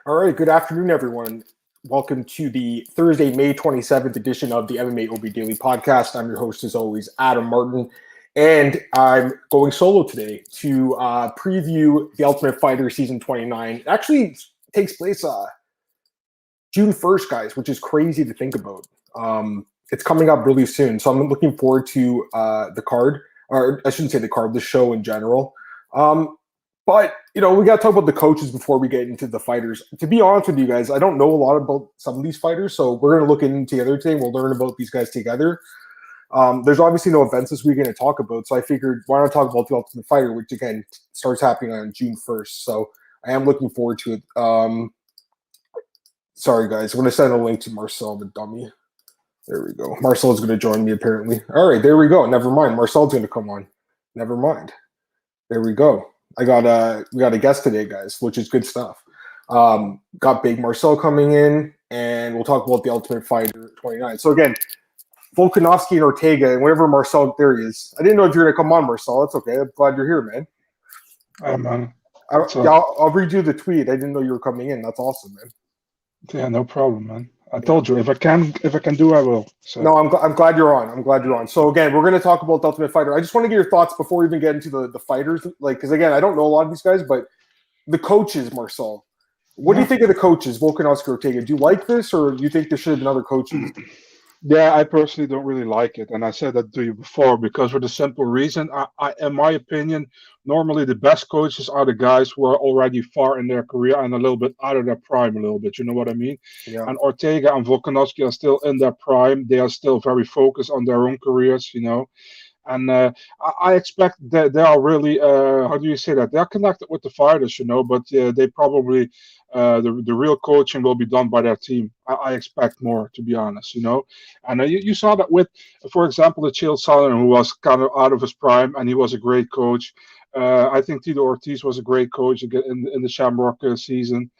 All right, good afternoon, everyone. Welcome to the Thursday, May 27th edition of the MMAOB Daily Podcast. I'm your host, as always, Adam Martin, and I'm going solo today to preview The Ultimate Fighter Season 29. It actually takes place June 1st, guys, which is crazy to think about. It's coming up really soon, so I'm looking forward to the card, or I shouldn't say the card, the show in general. But, we got to talk about the coaches before we get into the fighters. To be honest with you guys, I don't know a lot about some of these fighters, so we're going to look in together today. We'll learn about these guys together. There's obviously no events this weekend to talk about, so I figured why not talk about the Ultimate Fighter, which, again, starts happening on June 1st. So I am looking forward to it. Sorry, guys. I'm going to send a link to Marcel, the dummy. There we go. Marcel's going to join me, apparently. All right, there we go. Never mind. Marcel's going to come on. Never mind. There we go. We got a guest today, guys, which is good stuff. Got Big Marcel coming in, and we'll talk about the Ultimate Fighter 29. So again, Volkanovski and Ortega, and whenever Marcel, there he is. I didn't know if you were going to come on, Marcel. That's okay. I'm glad you're here, man. Man. I'll read you the tweet. I didn't know you were coming in. That's awesome, man. Yeah, no problem, man. I told you if I can do, I will. So. No, I'm glad you're on. So again, we're going to talk about the Ultimate Fighter. I just want to get your thoughts before we even get into the fighters, because again, I don't know a lot of these guys, but the coaches, Marcel. What do you think of the coaches, Volkanovski, Ortega? Do you like this, or do you think there should have been other coaches? Yeah, I personally don't really like it, and I said that to you before because for the simple reason, I in my opinion, normally the best coaches are the guys who are already far in their career and a little bit out of their prime a little bit. You know what I mean? Yeah. And Ortega and Volkanovski are still in their prime. They are still very focused on their own careers, And I expect that they are really, how do you say that? They are connected with the fighters, but they probably, the real coaching will be done by their team. I expect more, to be honest, And you saw that with, for example, the Chael Sonnen, who was kind of out of his prime, and he was a great coach. I think Tito Ortiz was a great coach in the Shamrock season.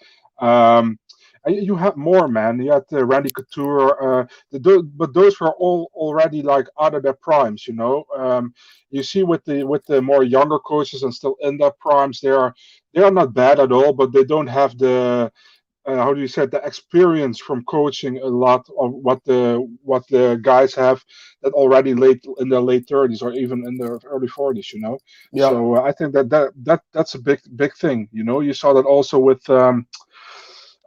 You had more, man. You had Randy Couture, but those were all already like out of their primes, You see with the more younger coaches and still in their primes, they are not bad at all, but they don't have the how do you say it, the experience from coaching a lot of what the guys have that already late in their late 30s or even in their early 40s, Yeah. So I think that's a big thing, You saw that also with.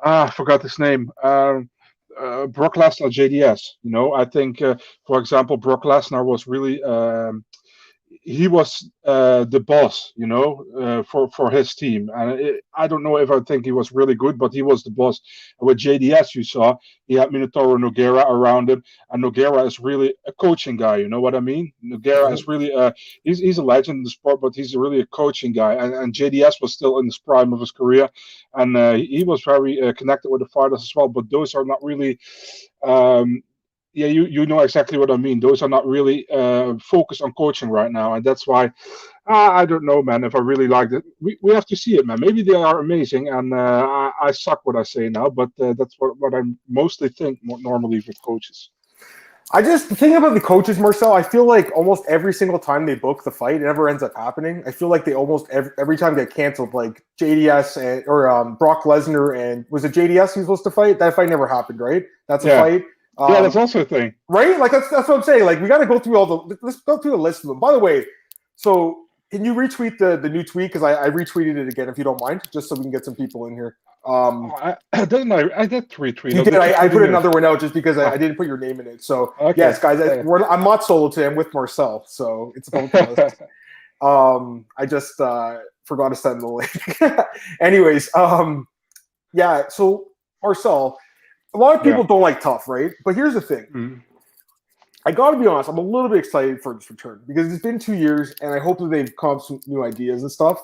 I forgot his name. Brock Lesnar, JDS. I think, for example, Brock Lesnar was really he was the boss, for his team. And I don't know if I think he was really good, but he was the boss. And with JDS, you saw he had Minotauro Nogueira around him, and Nogueira is really a coaching guy. You know what I mean? Nogueira is really he's a legend in the sport, but he's really a coaching guy. And JDS was still in the prime of his career, and he was very connected with the fighters as well. But those are not really. Yeah, you know exactly what I mean. Those are not really focused on coaching right now, and that's why I don't know, man. If I really like it, we have to see it, man. Maybe they are amazing, and I suck what I say now, but that's what I mostly think normally with coaches. The thing about the coaches, Marcel, I feel like almost every single time they book the fight, it never ends up happening. I feel like they almost every time get canceled, like JDS or Brock Lesnar, and was it JDS he was supposed to fight? That fight never happened, right? That's a fight. Yeah, that's also a thing, right? Like that's what I'm saying. Like we got to go through let's go through the list of them. By the way, so can you retweet the new tweet because I retweeted it again if you don't mind, just so we can get some people in here. I did retweet. You did. I put another one out just because I didn't put your name in it. So okay. Yes, guys, I'm not solo today. I'm with Marcel, so it's about the list. I just forgot to send the link. Anyways, yeah. So Marcel. A lot of people don't like TUF, right? But here's the thing. Mm-hmm. I got to be honest. I'm a little bit excited for this return because it's been 2 years, and I hope that they've come up with some new ideas and stuff.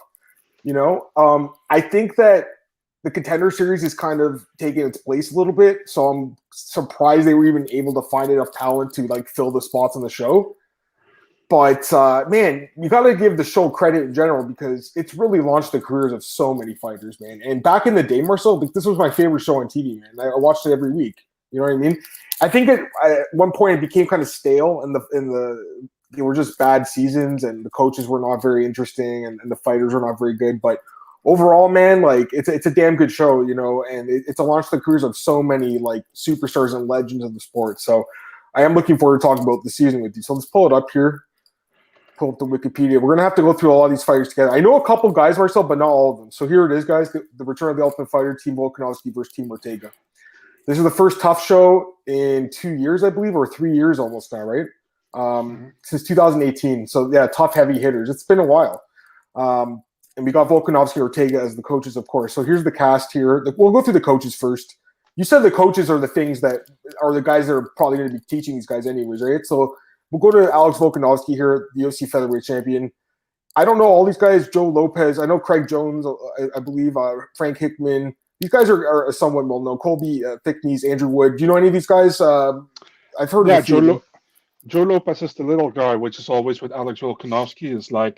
I think that the Contender Series is kind of taking its place a little bit, so I'm surprised they were even able to find enough talent to like fill the spots on the show. But, man, you got to give the show credit in general because it's really launched the careers of so many fighters, man. And back in the day, Marcel, this was my favorite show on TV, man. I watched it every week. You know what I mean? I think at one point it became kind of stale, and they were just bad seasons, and the coaches were not very interesting, and the fighters were not very good. But overall, man, like it's a damn good show, you know, and it's a launch the careers of so many like superstars and legends of the sport. So I am looking forward to talking about the season with you. So let's pull it up here. Pull up the Wikipedia. We're gonna have to go through all of these fighters together. I know a couple guys, Marcel, but not all of them. So here it is, guys. The return of the Ultimate Fighter, Team Volkanovski versus Team Ortega. This is the first TUF show in 2 years, I believe, or 3 years almost now, right? Since 2018. So yeah, TUF heavy hitters. It's been a while. And we got Volkanovski and Ortega as the coaches, of course. So here's the cast here. We'll go through the coaches first. You said the coaches are the things that are the guys that are probably going to be teaching these guys anyways, right? So we'll go to Alex Volkanovski here, the UFC featherweight champion. I don't know all these guys. Joe Lopez. I know Craig Jones, I believe. Frank Hickman. These guys are somewhat well-known. Colby Thicknees, Andrew Wood. Do you know any of these guys? I've heard of a few. Joe Lopez is the little guy, which is always with Alex Volkanovski. Is like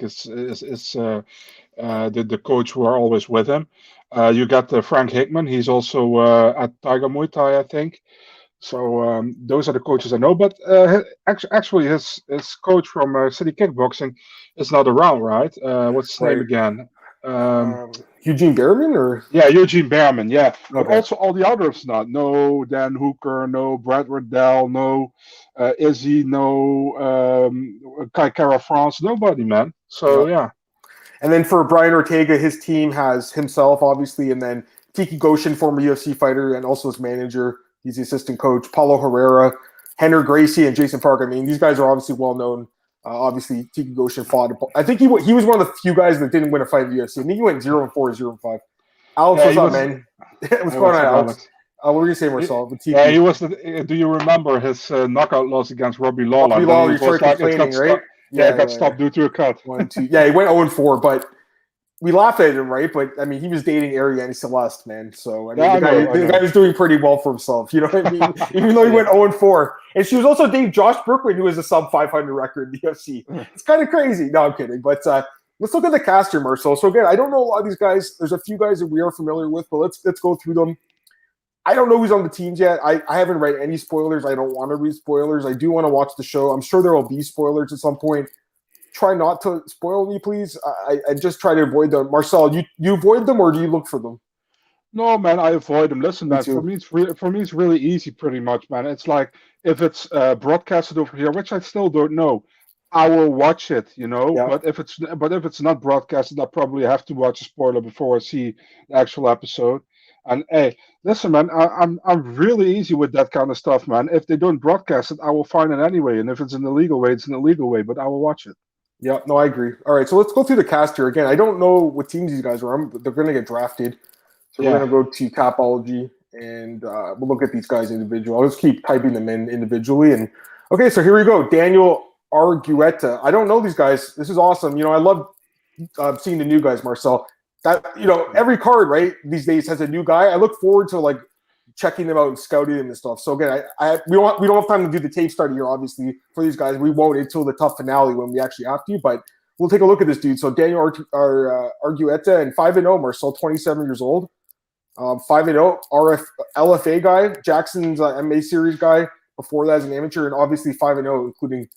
the coach who are always with him. You got Frank Hickman. He's also at Tiger Muay Thai, I think. So those are the coaches I know. But actually, his coach from City Kickboxing is not around, right? What's his name again? Eugene Behrman, or Eugene Behrman, yeah. But okay. also all the others not. No Dan Hooker, no Brad Riddell, no Izzy, no Kai Kara France, nobody, man. So yeah. And then for Brian Ortega, his team has himself, obviously, and then Tiki Goshen, former UFC fighter, and also his manager. He's the assistant coach. Paulo Herrera, Henry Gracie, and Jason Park. I mean, these guys are obviously well known. Obviously, Tiki Goshen fought. I think he was one of the few guys that didn't win a fight in the UFC. I think he went 0-4, 0-5. Alex, what's up, man? What's going on, Alex? What were you saying, Marcel? Yeah, he was. Do you remember his knockout loss against Robbie Lawler? Robbie Lawler, you started complaining, right? It got stopped due to a cut. 1-2. Yeah, he went 0-4, but we laugh at him, right? But I mean, he was dating Ariane Celeste, man. So I mean, the guy was doing pretty well for himself. You know what I mean? Even though he went 0-4, and she was also dating Josh Brookman, who has a sub 500 record in the UFC. It's kind of crazy. No, I'm kidding. But let's look at the cast here, Marcel. So again, I don't know a lot of these guys. There's a few guys that we are familiar with, but let's go through them. I don't know who's on the teams yet. I haven't read any spoilers. I don't want to read spoilers. I do want to watch the show. I'm sure there will be spoilers at some point. Try not to spoil me, please. I just try to avoid them. Marcel, you avoid them, or do you look for them? No, man, I avoid them. Listen, man, for me it's really easy, pretty much, man. It's like if it's broadcasted over here, which I still don't know, I will watch it, you know. Yeah. But if it's not broadcasted, I probably have to watch a spoiler before I see the actual episode. And hey, listen, man, I'm really easy with that kind of stuff, man. If they don't broadcast it, I will find it anyway. And if it's in the legal way, it's in the legal way. But I will watch it. Yeah, no, I agree. All right, so let's go through the cast here. Again, I don't know what teams these guys are on, but they're going to get drafted. So we're going to go to Topology, and we'll look at these guys individually. I'll just keep typing them in individually. And okay, so here we go. Daniel Argueta. I don't know these guys. This is awesome. You know, I love seeing the new guys, Marcel. That, you know, every card, right, these days has a new guy. I look forward to, like, checking them out and scouting them and stuff. So again, we don't have time to do the tape study here, obviously, for these guys. We won't until the TUF finale when we actually have to, but we'll take a look at this dude. So Daniel Argueta, and 5-0, Marcel, 27 years old. 5-0, LFA guy, Jackson's MMA series guy. Before that as an amateur, and obviously 5-0, including,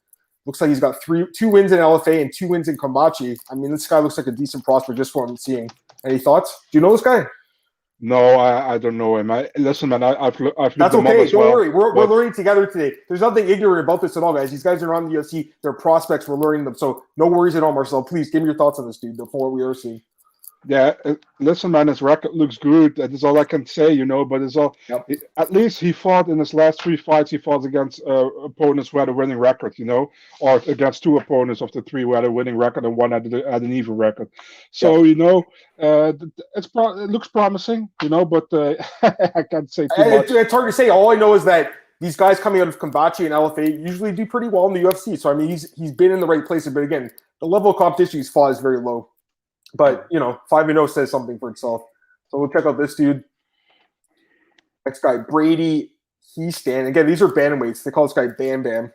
looks like he's got 2 wins in LFA and 2 wins in Kombachi. I mean, this guy looks like a decent prospect just from what I'm seeing. Any thoughts? Do you know this guy? No, I don't know him. Listen, man, I've looked That's him okay. up as Don't well. worry. We're learning together today. There's nothing ignorant about this at all, guys. These guys are on the UFC. They're prospects. We're learning them. So no worries at all, Marcel. Please give me your thoughts on this dude before we are seeing. Yeah, listen, man, his record looks good. That is all I can say, you know. But it's all. Yep. At least he fought in his last 3 fights. He fought against opponents who had a winning record, you know, or against 2 opponents of the 3 who had a winning record and 1 had an even record. So you know, it looks promising, you know, but I can't say too much. It's hard to say. All I know is that these guys coming out of Kombachi and LFA usually do pretty well in the UFC. So I mean, he's been in the right places, but again, the level of competition he's fought is very low. But, you know, 5-0 says something for itself. So we'll check out this dude. Next guy, Brady Heastan. Again, these are bantamweights. They call this guy Bam Bam.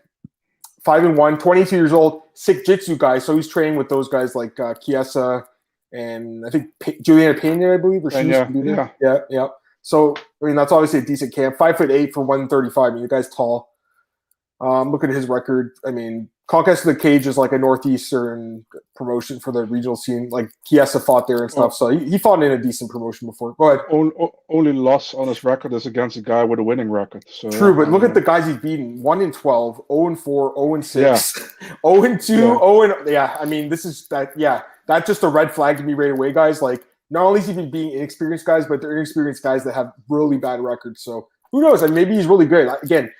5-1, 22 years old, sick jitsu guy. So he's training with those guys like Chiesa and I think Juliana Pena, I believe. Or yeah. So, I mean, that's obviously a decent camp. 5'8" for 135. I mean, the guy's tall. Look at his record. I mean, Conquest of the Cage is like a Northeastern promotion for the regional scene. Like, Chiesa fought there and stuff, so he fought in a decent promotion before. Go ahead. Only loss on his record is against a guy with a winning record. So, true, but look at the guys he's beaten. 1-12, 0-4, 0-6, 0-2, 0. I mean, this is that. Yeah, that's just a red flag to me right away, guys. Like, not only is he being inexperienced guys, but they're inexperienced guys that have really bad records. So who knows? I mean, maybe he's really good. Again,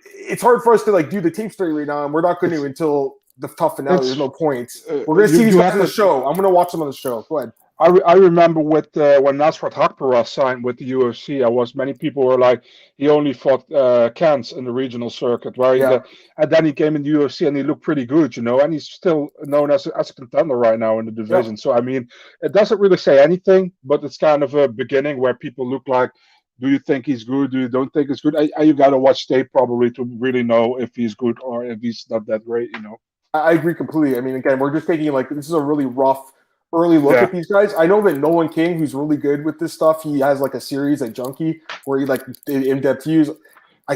it's hard for us to like do the tape story right now, and we're not going to until the TUF finale. There's no point. We're going to see these guys on the show. I'm going to watch them on the show. Go ahead. I remember with when Nasrat Hakparas signed with the UFC, many people were like, he only fought Cans in the regional circuit, and then he came in the UFC and he looked pretty good, and he's still known as a contender right now in the division. So I mean, it doesn't really say anything, but it's kind of a beginning where people look like, do you think he's good? Do you don't think he's good? You got to watch tape probably to really know if he's good or if he's not that great, I agree completely. I mean, again, we're just taking this is a really rough early look at these guys. I know that Nolan King, who's really good with this stuff, he has like a series at Junkie where he did in-depth views. I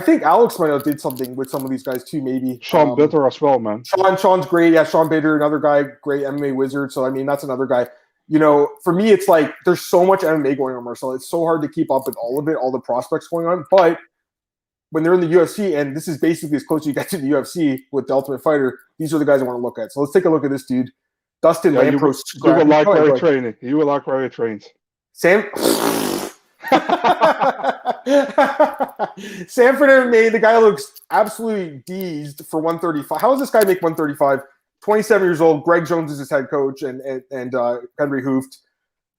think Alex might have did something with some of these guys too, maybe. Sean Bitter as well, man. Sean's great. Yeah, Sean Bitter, another guy, great MMA wizard. So I mean, that's another guy. For me, it's like there's so much MMA going on, Marcel. It's so hard to keep up with all of it, all the prospects going on. But when they're in the UFC, and this is basically as close as you get to the UFC with the Ultimate Fighter, these are the guys I want to look at. So let's take a look at this dude. Dustin Lampros. You will like where he training. You will like where he trains. Sanford MMA, the guy looks absolutely deezed for 135. How does this guy make 135? 27 years old. Greg Jones is his head coach, and Henry Hooft.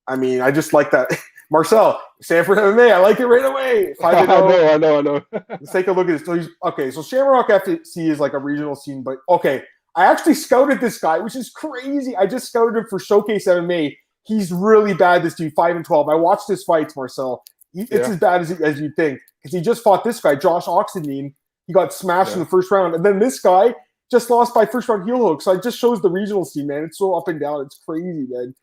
I mean, I just like that. Marcel, Sanford MMA, I like it right away. 5-0. I know. Let's take a look at this. So Shamrock FC is like a regional scene, but okay. I actually scouted this guy, which is crazy. I just scouted him for Showcase MMA. He's really bad, this dude, 5-12. I watched his fights, Marcel. It's as bad as you'd think. Because he just fought this guy, Josh Oxendine. He got smashed in the first round. And then this guy just lost by first round heel hook. So it just shows the regional scene, man. It's so up and down. It's crazy, man.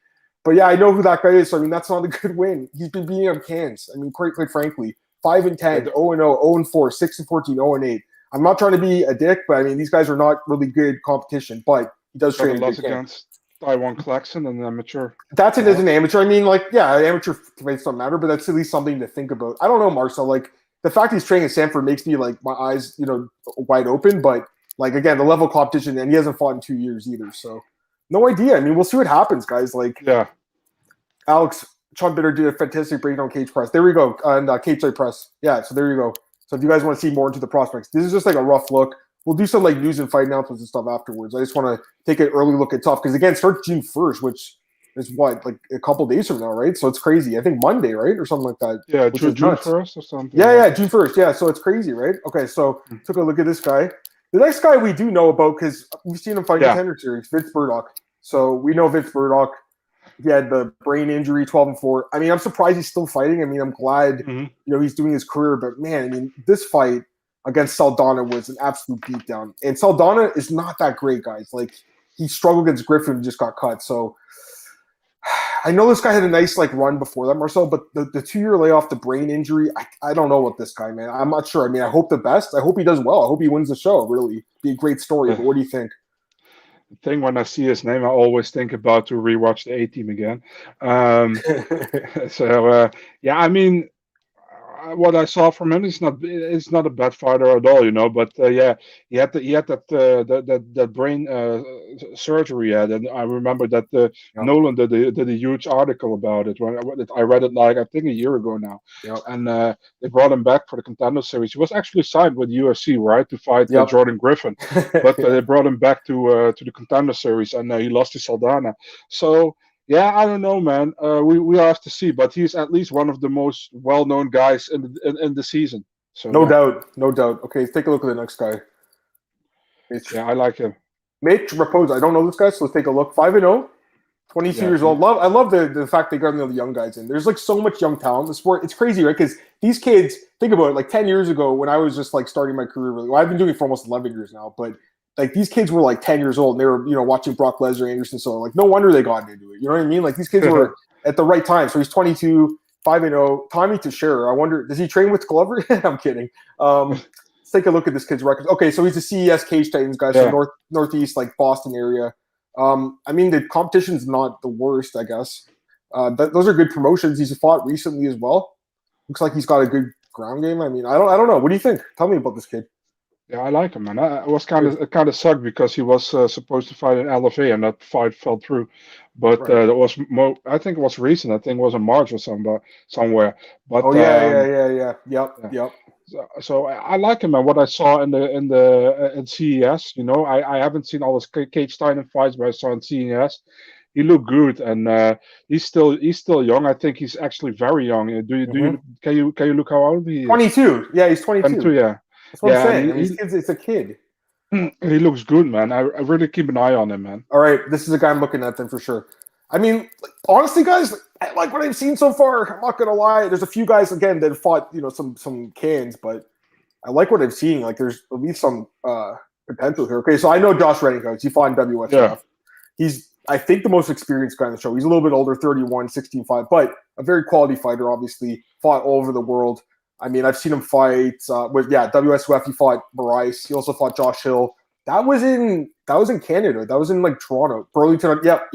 But yeah, I know who that guy is. So I mean, that's not a good win. He's been beating up Cans. I mean, quite frankly. 5-10, 0-0, 0-4, 6-14, 0-8. I'm not trying to be a dick, but I mean, these guys are not really good competition, but he does train against Taiwan Claxon, an amateur. That's it as an amateur. I mean, amateur fights don't matter, but that's at least something to think about. I don't know, Marcel. The fact he's training at Sanford makes me my eyes, wide open. But again, the level of competition, and he hasn't fought in 2 years either. So no idea. I mean, we'll see what happens, guys. Alex Bitter did a fantastic breakdown cage press. There we go, and cage side press. Yeah, so there you go. So if you guys want to see more into the prospects, this is just a rough look. We'll do some news and fight announcements and stuff afterwards. I just want to take an early look at TUF because again, it starts June 1st, which is a couple days from now, right? So it's crazy. I think Monday, right, or something like that. Yeah, June 1st or something. Yeah, June 1st. Yeah, so it's crazy, right? Okay, so took a look at this guy. The next guy we do know about because we've seen him fight in the Tender Series, Vince Burdock. So we know Vince Burdock. He had the brain injury, 12-4. I mean, I'm surprised he's still fighting. I mean, I'm glad he's doing his career. But man, I mean, this fight against Saldana was an absolute beatdown. And Saldana is not that great, guys. He struggled against Griffin and just got cut. So I know this guy had a nice run before that, Marcel. But the 2-year layoff, the brain injury, I don't know what this guy, man. I'm not sure. I mean, I hope the best. I hope he does well. I hope he wins the show. Really, be a great story. But what do you think? The thing when I see his name, I always think about to rewatch the A-Team again. I mean, what I saw from him is not a bad fighter at all, But he had that brain surgery, and I remember that Nolan did a huge article about it. I read it I think a year ago now, and they brought him back for the Contender Series. He was actually signed with UFC, right, to fight Jordan Griffin, but they brought him back to the Contender Series, and he lost to Saldana. So. Yeah, I don't know, man. We have to see, but he's at least one of the most well-known guys in the season. So no doubt. Okay, let's take a look at the next guy. I like him. Mitch Raposa. I don't know this guy, so let's take a look. 5-0, 22 years old. I love the fact they got the young guys in. There's so much young talent in the sport. It's crazy, right? Because these kids, think about it. 10 years ago, when I was just starting my career, really. Well, I've been doing it for almost 11 years now, but. These kids were 10 years old and they were, watching Brock Lesnar, Anderson. So no wonder they got into it. You know what I mean? These kids were at the right time. So he's 22, 5-0. Tommy Teixeira. I wonder, does he train with Glover? I'm kidding. 7-0, take a look at this kid's records. Okay, so he's a CES Cage Titans guy, so northeast, like Boston area. I mean, the competition's not the worst, I guess. Those are good promotions. He's fought recently as well. Looks like he's got a good ground game. I mean, I don't know. What do you think? Tell me about this kid. Yeah, I like him, man. It was kind of sucked because he was supposed to fight in LFA and that fight fell through. But that was I think it was recent. I think it was in March or somewhere. But Yep. So I like him, and what I saw in CES, I haven't seen all his Cage Titan fights, but I saw in CES. He looked good, and he's still young. I think he's actually very young. Can you look how old he is? 22. Yeah, he's 22. 22, yeah. That's what I'm saying. It's a kid. He looks good, man. I really keep an eye on him, man. All right, this is a guy I'm looking at then for sure. I mean, honestly, guys, I like what I've seen so far. I'm not gonna lie. There's a few guys again that fought, some cans, but I like what I'm seeing. Like, there's at least some potential here. Okay, so I know Josh Reddinghouse. He fought in WSF. Yeah. He's, I think, the most experienced guy on the show. He's a little bit older, 31, 16-5, but a very quality fighter. Obviously, fought all over the world. I mean, I've seen him fight with WSF. He fought Bryce. He also fought Josh Hill. That was in Canada. That was in like Toronto, Burlington. Yep.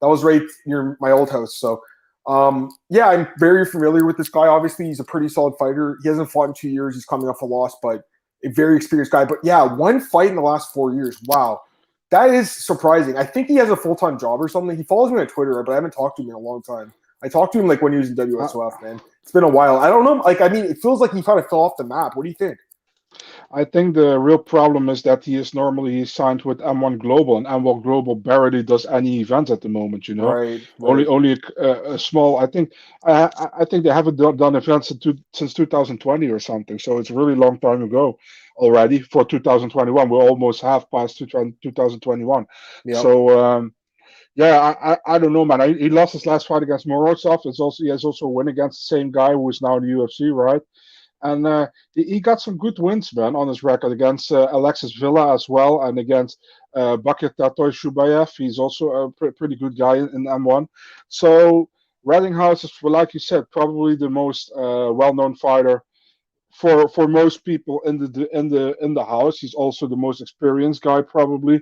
That was right near my old house. So, I'm very familiar with this guy. Obviously, he's a pretty solid fighter. He hasn't fought in 2 years. He's coming off a loss, but a very experienced guy. But yeah, one fight in the last 4 years. Wow. That is surprising. I think he has a full-time job or something. He follows me on Twitter, but I haven't talked to him in a long time. I talked to him like when he was in WSOF, man. It's been a while. I don't know. Like, I mean, it feels like he kind of fell off the map. What do you think? I think the real problem is that he is normally signed with M1 Global, and M1 Global barely does any events at the moment. Right. Only a small. I think they haven't done events since 2020 or something. So it's a really long time ago already for 2021. We're almost half past 2021. Yep. So. I don't know, man. He lost his last fight against Morozov. He has also a win against the same guy who is now in the UFC, right? And he got some good wins, man, on his record against Alexis Villa as well, and against Bakir Tatoy Shubayev. He's also a pretty good guy in M1. So Reddinghouse is, like you said, probably the most well-known fighter for most people in the house. He's also the most experienced guy, probably.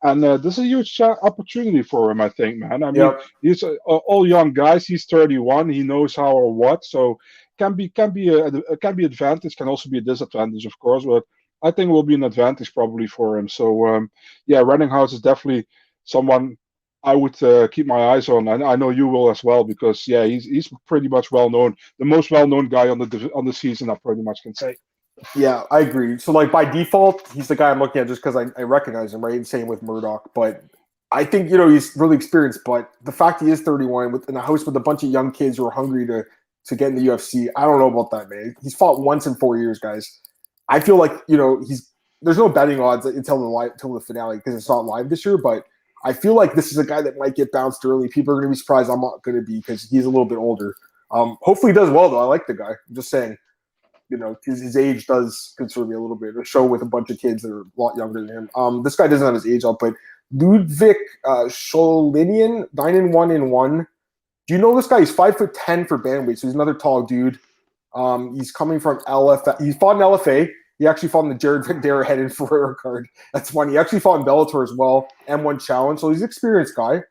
And this is a huge opportunity for him, I think, man. I mean, he's all young guys. He's 31. He knows how or what. So can be advantage. Can also be a disadvantage, of course. But I think it will be an advantage probably for him. So Reddinghouse is definitely someone I would keep my eyes on. I know you will as well, because he's pretty much well known. The most well known guy on the season, I pretty much can say. Yeah, I agree. So, like, by default, he's the guy I'm looking at just because I recognize him, right? And same with Murdoch. But I think, he's really experienced. But the fact he is 31 in a house with a bunch of young kids who are hungry to get in the UFC, I don't know about that, man. He's fought once in 4 years, guys. I feel like, there's no betting odds until the finale because it's not live this year. But I feel like this is a guy that might get bounced early. People are going to be surprised I'm not going to be because he's a little bit older. Hopefully he does well, though. I like the guy. I'm just saying. His age does concern me a little bit. A show with a bunch of kids that are a lot younger than him. This guy doesn't have his age up, but Ludwig Scholinian, 9-1-1. Do you know this guy? He's 5'10" for bandweight, so he's another tall dude. He's coming from LFA. He fought in LFA. He actually fought in the Jared Vendera head and Ferreira card. That's funny. He actually fought in Bellator as well, M1 Challenge. So he's an experienced guy.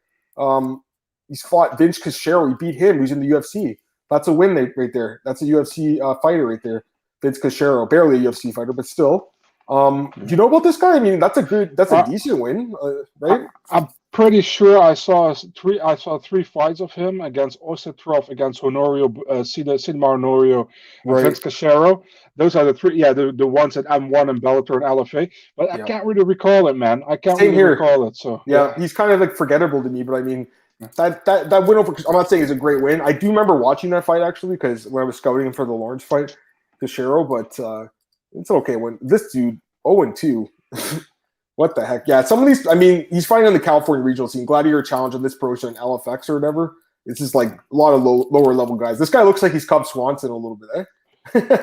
He's fought Vince Cachero. He beat him. He's in the UFC. That's a win right there. That's a UFC fighter right there. Vince Cachero, barely a UFC fighter, but still. Do you know about this guy? I mean, that's a decent win, right? I'm pretty sure I saw three fights of him against Osetrov, against Honorio, Cinema Honorio, and Vince Cachero. Those are the three. Yeah, the ones at M1 and Bellator and LFA. But I can't really recall it, man. I can't really recall it. So he's kind of like forgettable to me. But I mean. That win over, I'm not saying it's a great win. I do remember watching that fight actually because when I was scouting him for the Lawrence fight, Cachero, but it's okay. When this dude 0-2, what the heck? Yeah, some of these. I mean, he's fighting on the California regional scene. Gladiator Challenge on this pro show and LFX or whatever. It's just like a lot of lower level guys. This guy looks like he's Cub Swanson a little bit,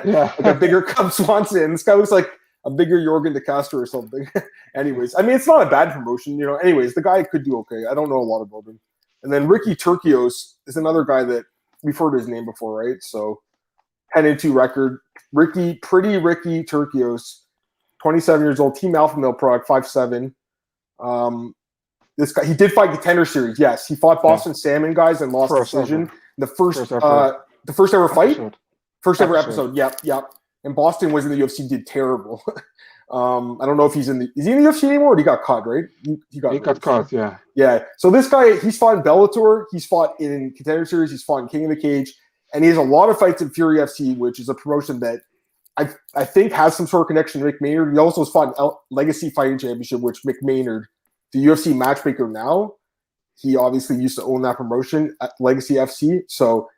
like a bigger Cub Swanson. This guy looks like a bigger Jorgen De Castro or something. Anyways, I mean, it's not a bad promotion, Anyways, the guy could do okay. I don't know a lot about him. And then Ricky Turkios is another guy that we've heard his name before, right? So 10-2 record. Ricky Turkios, 27 years old, Team Alpha Male product, 5'7". This guy, he did fight Contender Series. Yes, he fought Boston Salmon guys and lost decision. The first ever fight, first ever episode. Yep. And Boston was in the UFC, did terrible. I don't know if is he in the UFC anymore, or he got caught, right? He got caught, yeah. Yeah. So this guy, he's fought in Bellator, he's fought in Contender Series, he's fought in King of the Cage, and he has a lot of fights in Fury FC, which is a promotion that I think has some sort of connection to Mick Maynard. He also has fought in Legacy Fighting Championship, which Mick Maynard, the UFC matchmaker now, he obviously used to own that promotion at Legacy FC. So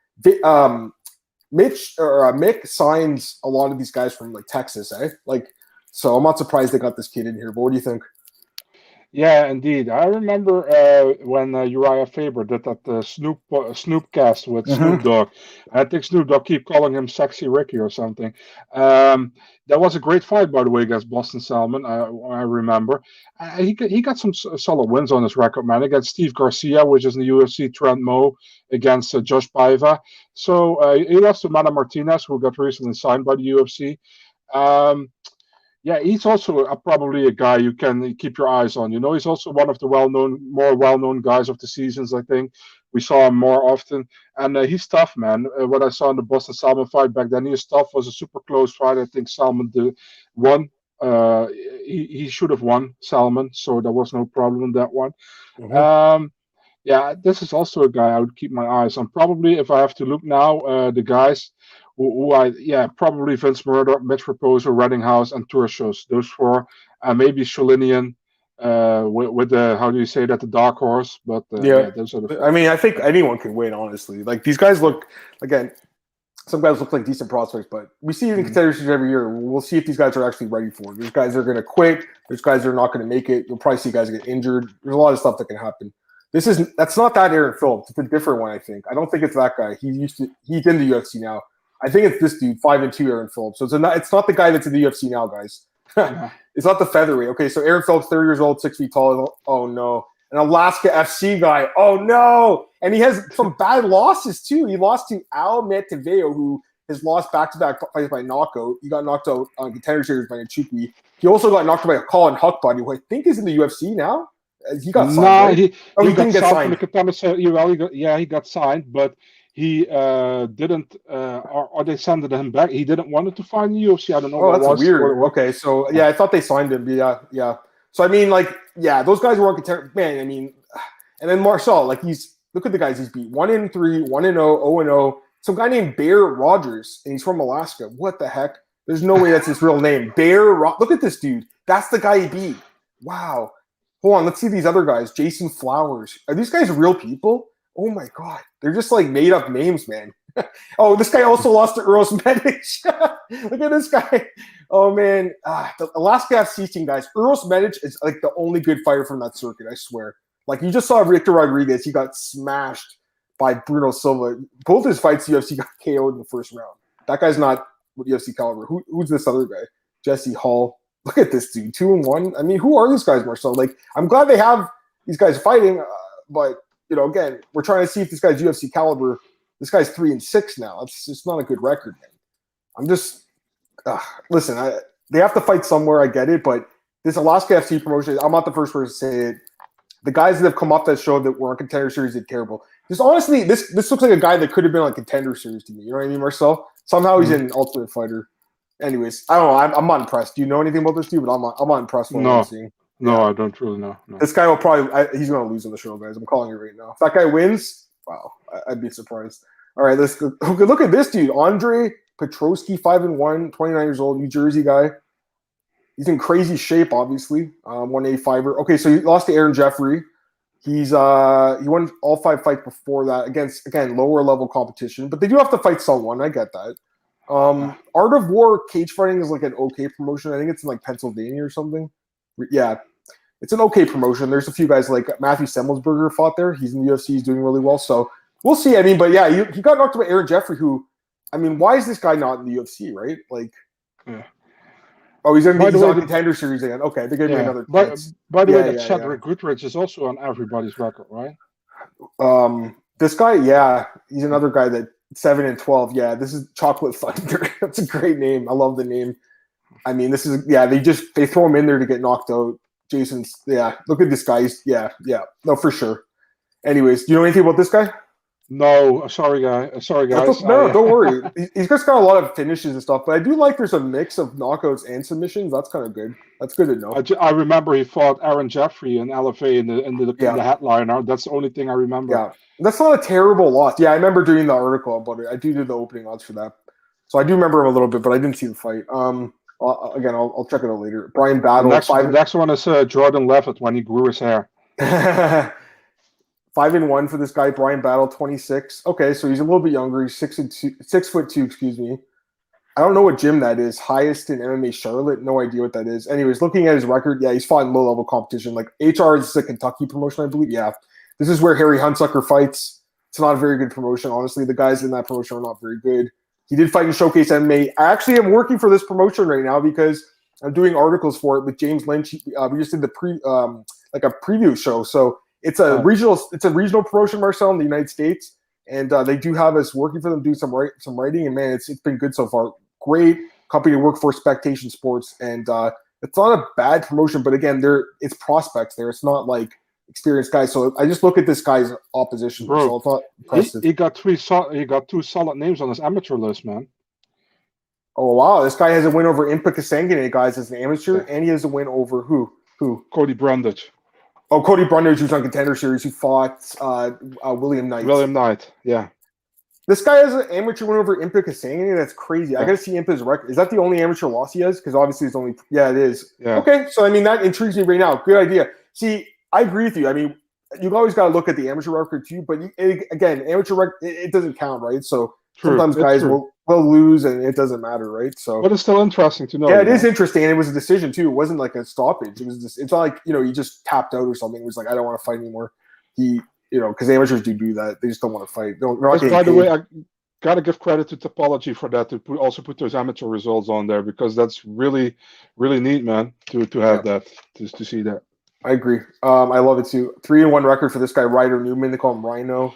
Mick signs a lot of these guys from like Texas, eh? So I'm not surprised they got this kid in here. But what do you think? Yeah, indeed. I remember when Uriah Faber did that Snoopcast with Snoop Dogg. I think Snoop Dogg keep calling him Sexy Ricky or something. That was a great fight, by the way, against Boston Salmon. I remember. He got some solid wins on his record, man. Against Steve Garcia, which is in the UFC, Trent Moe, against Josh Paiva. So he lost to Mana Martinez, who got recently signed by the UFC. Yeah, he's also probably a guy you can keep your eyes on. You know, he's also one of the more well-known guys of the seasons, I think. We saw him more often. And he's tough, man. What I saw in the Boston Salmon fight back then, he was tough. Was a super close fight. I think Salmon won. He should have won, Salmon, so there was no problem in that one. Yeah, this is also a guy I would keep my eyes on. Probably, if I have to look now, the guys probably Vince Murdoch, Mitch Raposo, Reddinghouse, and Turcios. Those four. Maybe Sholinian with the, how do you say that, the dark horse. But those are the four. I mean, I think anyone can win, honestly. Like, these guys look, again, some guys look like decent prospects, but we see it in contenders every year. We'll see if these guys are actually ready for it. There's guys that are going to quit. There's guys that are not going to make it. You'll probably see guys get injured. There's a lot of stuff that can happen. That's not that Aaron Phillips. It's a different one, I think. I don't think it's that guy. He's in the UFC now. I think it's this dude, 5'2", Aaron Phillips. So it's not the guy that's in the UFC now, guys. It's not the featherweight. Okay, so Aaron Phillips, 30 years old, 6 feet tall. Oh, no. An Alaska FC guy. Oh, no. And he has some bad losses, too. He lost to Al Mataveo, who has lost back-to-back fights by knockout. He got knocked out on Contender Series by Nchukwi. He also got knocked out by a Colin Huck buddy, who I think is in the UFC now. He got signed. No, he didn't get signed. He got signed, but he didn't, or they sent him back. He didn't want to find the UFC. I don't know. Oh, that's weird. Okay, so I thought they signed him. Yeah. So I mean, those guys were on contender. Man, I mean, and then Marcel, look at the guys he's beat: 1-3, 1-0, 0-0. Some guy named Bear Rogers, and he's from Alaska. What the heck? There's no way that's his real name. Look at this dude. That's the guy he beat. Wow. Hold on, let's see these other guys. Jason Flowers. Are these guys real people? Oh my God. They're just made up names, man. Oh, this guy also lost to Uros Medic. Look at this guy. Oh man. The Alaska FC team, guys. Uros Medic is the only good fighter from that circuit, I swear. You just saw Victor Rodriguez. He got smashed by Bruno Silva. Both his fights, UFC got KO'd in the first round. That guy's not UFC caliber. Who's this other guy? Jesse Hall. Look at this dude, 2-1. I mean, who are these guys, Marcel? I'm glad they have these guys fighting, but again, we're trying to see if this guy's UFC caliber. This guy's 3-6 now. It's just not a good record, man. I'm just listen. They have to fight somewhere. I get it, but this Alaska FC promotion, I'm not the first person to say it. The guys that have come off that show that were on Contender Series did terrible. Just honestly, this looks like a guy that could have been on Contender Series to me. You know what I mean, Marcel? Somehow he's in Ultimate Fighter. Anyways, I don't know. I'm not impressed. Do you know anything about this dude? But I'm not impressed with what I'm seeing. No, I don't really know. No. This guy will he's going to lose on the show, guys. I'm calling it right now. If that guy wins, wow, I'd be surprised. All right, let's go. Look at this dude. Andre Petrosky, 5'1", 29 years old, New Jersey guy. He's in crazy shape, obviously. 185er. Okay, so he lost to Aaron Jeffrey. He won all 5 fights before that against, again, lower level competition. But they do have to fight someone. I get that. Art of War cage fighting is an okay promotion. I think it's in Pennsylvania or something. Yeah, it's an okay promotion. There's a few guys like Matthew Semmelsberger fought there. He's in the UFC. He's doing really well. So we'll see. I mean, but yeah, he got knocked out by Aaron Jeffrey, who, I mean, why is this guy not in the UFC, right? Oh, he's on Contender Series again. Okay, they're giving me another chance. By the way, Chadwick Goodrich is also on everybody's record, right? This guy, he's another guy that 7 and 12. Yeah, this is Chocolate Thunder. That's a great name. I love the name. I mean, this is they throw him in there to get knocked out. Jason's look at this guy. No, for sure. Anyways, do you know anything about this guy? No, sorry guys. No, don't worry. He's just got a lot of finishes and stuff, but I do like there's a mix of knockouts and submissions. That's kind of good. That's good to know. I remember he fought Aaron Jeffrey in LFA in the headliner. That's the only thing I remember. Yeah, that's not a terrible loss. Yeah, I remember doing the article about it. I do the opening odds for that, so I do remember him a little bit, but I didn't see the fight. I'll check it out later. Brian Battle. The next one is Jordan Levitt when he grew his hair. 5-1 for this guy, Brian Battle, 26. Okay, so he's a little bit younger. He's 6'2", excuse me. I don't know what gym that is. Highest in MMA Charlotte. No idea what that is. Anyways, looking at his record, he's fought in low-level competition. Like HR is a Kentucky promotion, I believe. Yeah, this is where Harry Hunsucker fights. It's not a very good promotion, honestly. The guys in that promotion are not very good. He did fight in Showcase MMA. I actually am working for this promotion right now because I'm doing articles for it with James Lynch. We just did the a preview show, so. It's a regional promotion, Marcel, in the United States, and they do have us working for them, do some writing, and man, it's been good so far. Great company to work for, Spectation Sports, and it's not a bad promotion, but again, it's prospects there. It's not like experienced guys. So I just look at this guy's opposition. Bro, so it's not impressive. He got two solid names on his amateur list, man. Oh wow, this guy has a win over Impa Kasangane, guys, as an amateur, and he has a win over who? Cody Brundage. Oh, Cody Brundage, who's on Contender Series, who fought William Knight. William Knight, yeah. This guy has an amateur win over Impa Kasangane. That's crazy. Yeah. I got to see Impa's record. Is that the only amateur loss he has? Because obviously it's only – it is. Yeah. Okay, so I mean that intrigues me right now. Good idea. See, I agree with you. I mean, you've always got to look at the amateur record too. But again, amateur record it doesn't count, right? So sometimes guys will lose and it doesn't matter, right? So, but it's still interesting to know. Yeah, it is interesting, and it was a decision too. It wasn't like a stoppage. It was just, it's not like he just tapped out or something. It was like I don't want to fight anymore. Because amateurs do that. They just don't want to fight. By the way, I gotta give credit to Topology for that to also put those amateur results on there because that's really, really neat, man. To have that to see that. I agree. I love it too. 3-1 record for this guy, Ryder Newman. They call him Rhino.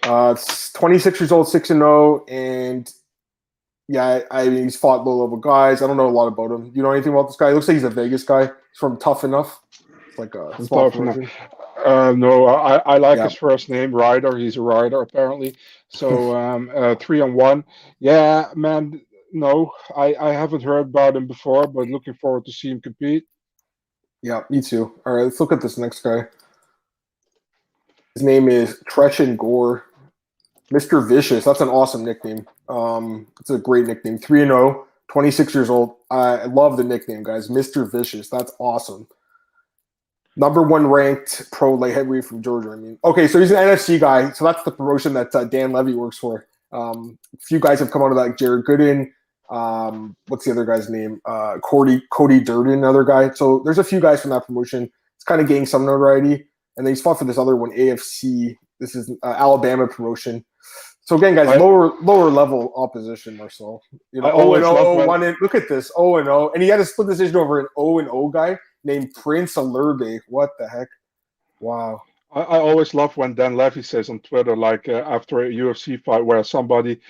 26 years old, 6-0, and I mean he's fought low-level guys. I don't know a lot about him. You know anything about this guy? It looks like he's a Vegas guy. He's from Tough Enough. It's like a small version. No, I like his first name, Ryder. He's a rider apparently. So 3-1. Yeah, man. No, I haven't heard about him before, but looking forward to see him compete. Yeah, me too. All right, let's look at this next guy. His name is Treshin Gore. Mr. Vicious. That's an awesome nickname. It's a great nickname. 3-0, 26 years old. I love the nickname, guys. Mr. Vicious. That's awesome. Number 1 ranked pro light heavyweight from Georgia. I mean, okay, so he's an NFC guy. So that's the promotion that Dan Levy works for. A few guys have come out of that, like Jared Gooden. What's the other guy's name? Cody Durden, another guy. So there's a few guys from that promotion. It's kind of gaining some notoriety. And then he's fought for this other one, AFC. This is Alabama promotion. So again, guys, lower level opposition, Marcel. 0-0, look at this, 0-0, and he had a split decision over an 0-0 guy named Prince Alurbe. What the heck? Wow. I always love when Dan Levy says on Twitter, like after a UFC fight where somebody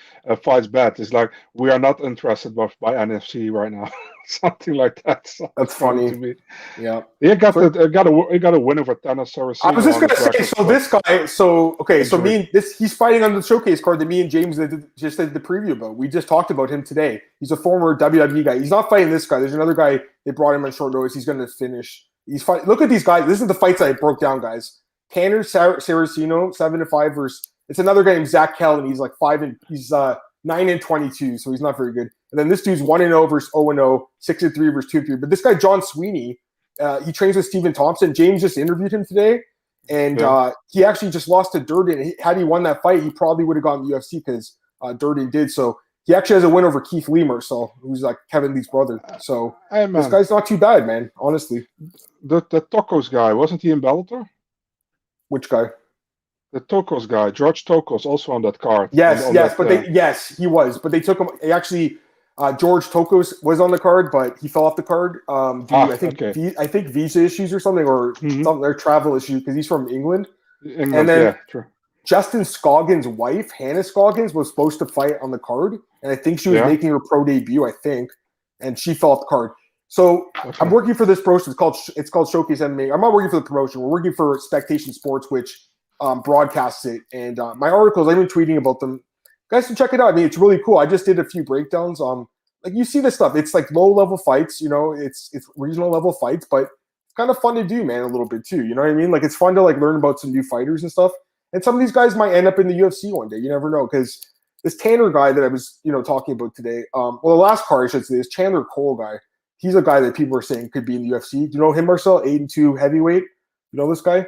fights bad, it's like, we are not interested by NFC right now. Something like that. So that's funny to me. Yeah. He got a win over Thanos Saracino. I was just going to say, so this guy, he's fighting on the showcase card that me and James just did the preview about. We just talked about him today. He's a former WWE guy. He's not fighting this guy. There's another guy, they brought him on short notice. He's going to finish. Look at these guys. This is the fights I broke down, guys. Tanner Saracino, 7-5 versus. It's another guy named Zach Kell, and he's like 9-22, so he's not very good. And then this dude's 1-0 versus 0-0, 6-3 versus 2-3. But this guy John Sweeney, he trains with Stephen Thompson. James just interviewed him today, and he actually just lost to Durden. Had he won that fight, he probably would have gone to the UFC because Durden did. So he actually has a win over Keith Lee Marcel, who's like Kevin Lee's brother. So this guy's not too bad, man. Honestly, the Tokos guy, wasn't he in Bellator? Which guy? The Tokos guy, George Tokos, also on that card. Yes, he was. But they took him. George Tokos was on the card, but he fell off the card. I think visa issues or something, or something, or travel issue because he's from England. And then Justin Scoggins' wife, Hannah Scoggins, was supposed to fight on the card, and I think she was making her pro debut, and she fell off the card. So I'm working for this promotion. It's called Showcase MMA. I'm not working for the promotion. We're working for Spectation Sports, which broadcasts it. And my articles, I've been tweeting about them. Guys can check it out. I mean, it's really cool. I just did a few breakdowns. Like you see this stuff. It's like low level fights. It's regional level fights, but it's kind of fun to do, man. A little bit too. You know what I mean? Like it's fun to like learn about some new fighters and stuff. And some of these guys might end up in the UFC one day. You never know, because this Tanner guy that I was, talking about today. Well, the last card I should say, this Chandler Cole guy. He's a guy that people are saying could be in the UFC. Do you know him, Marcel? 8-2 heavyweight. You know this guy?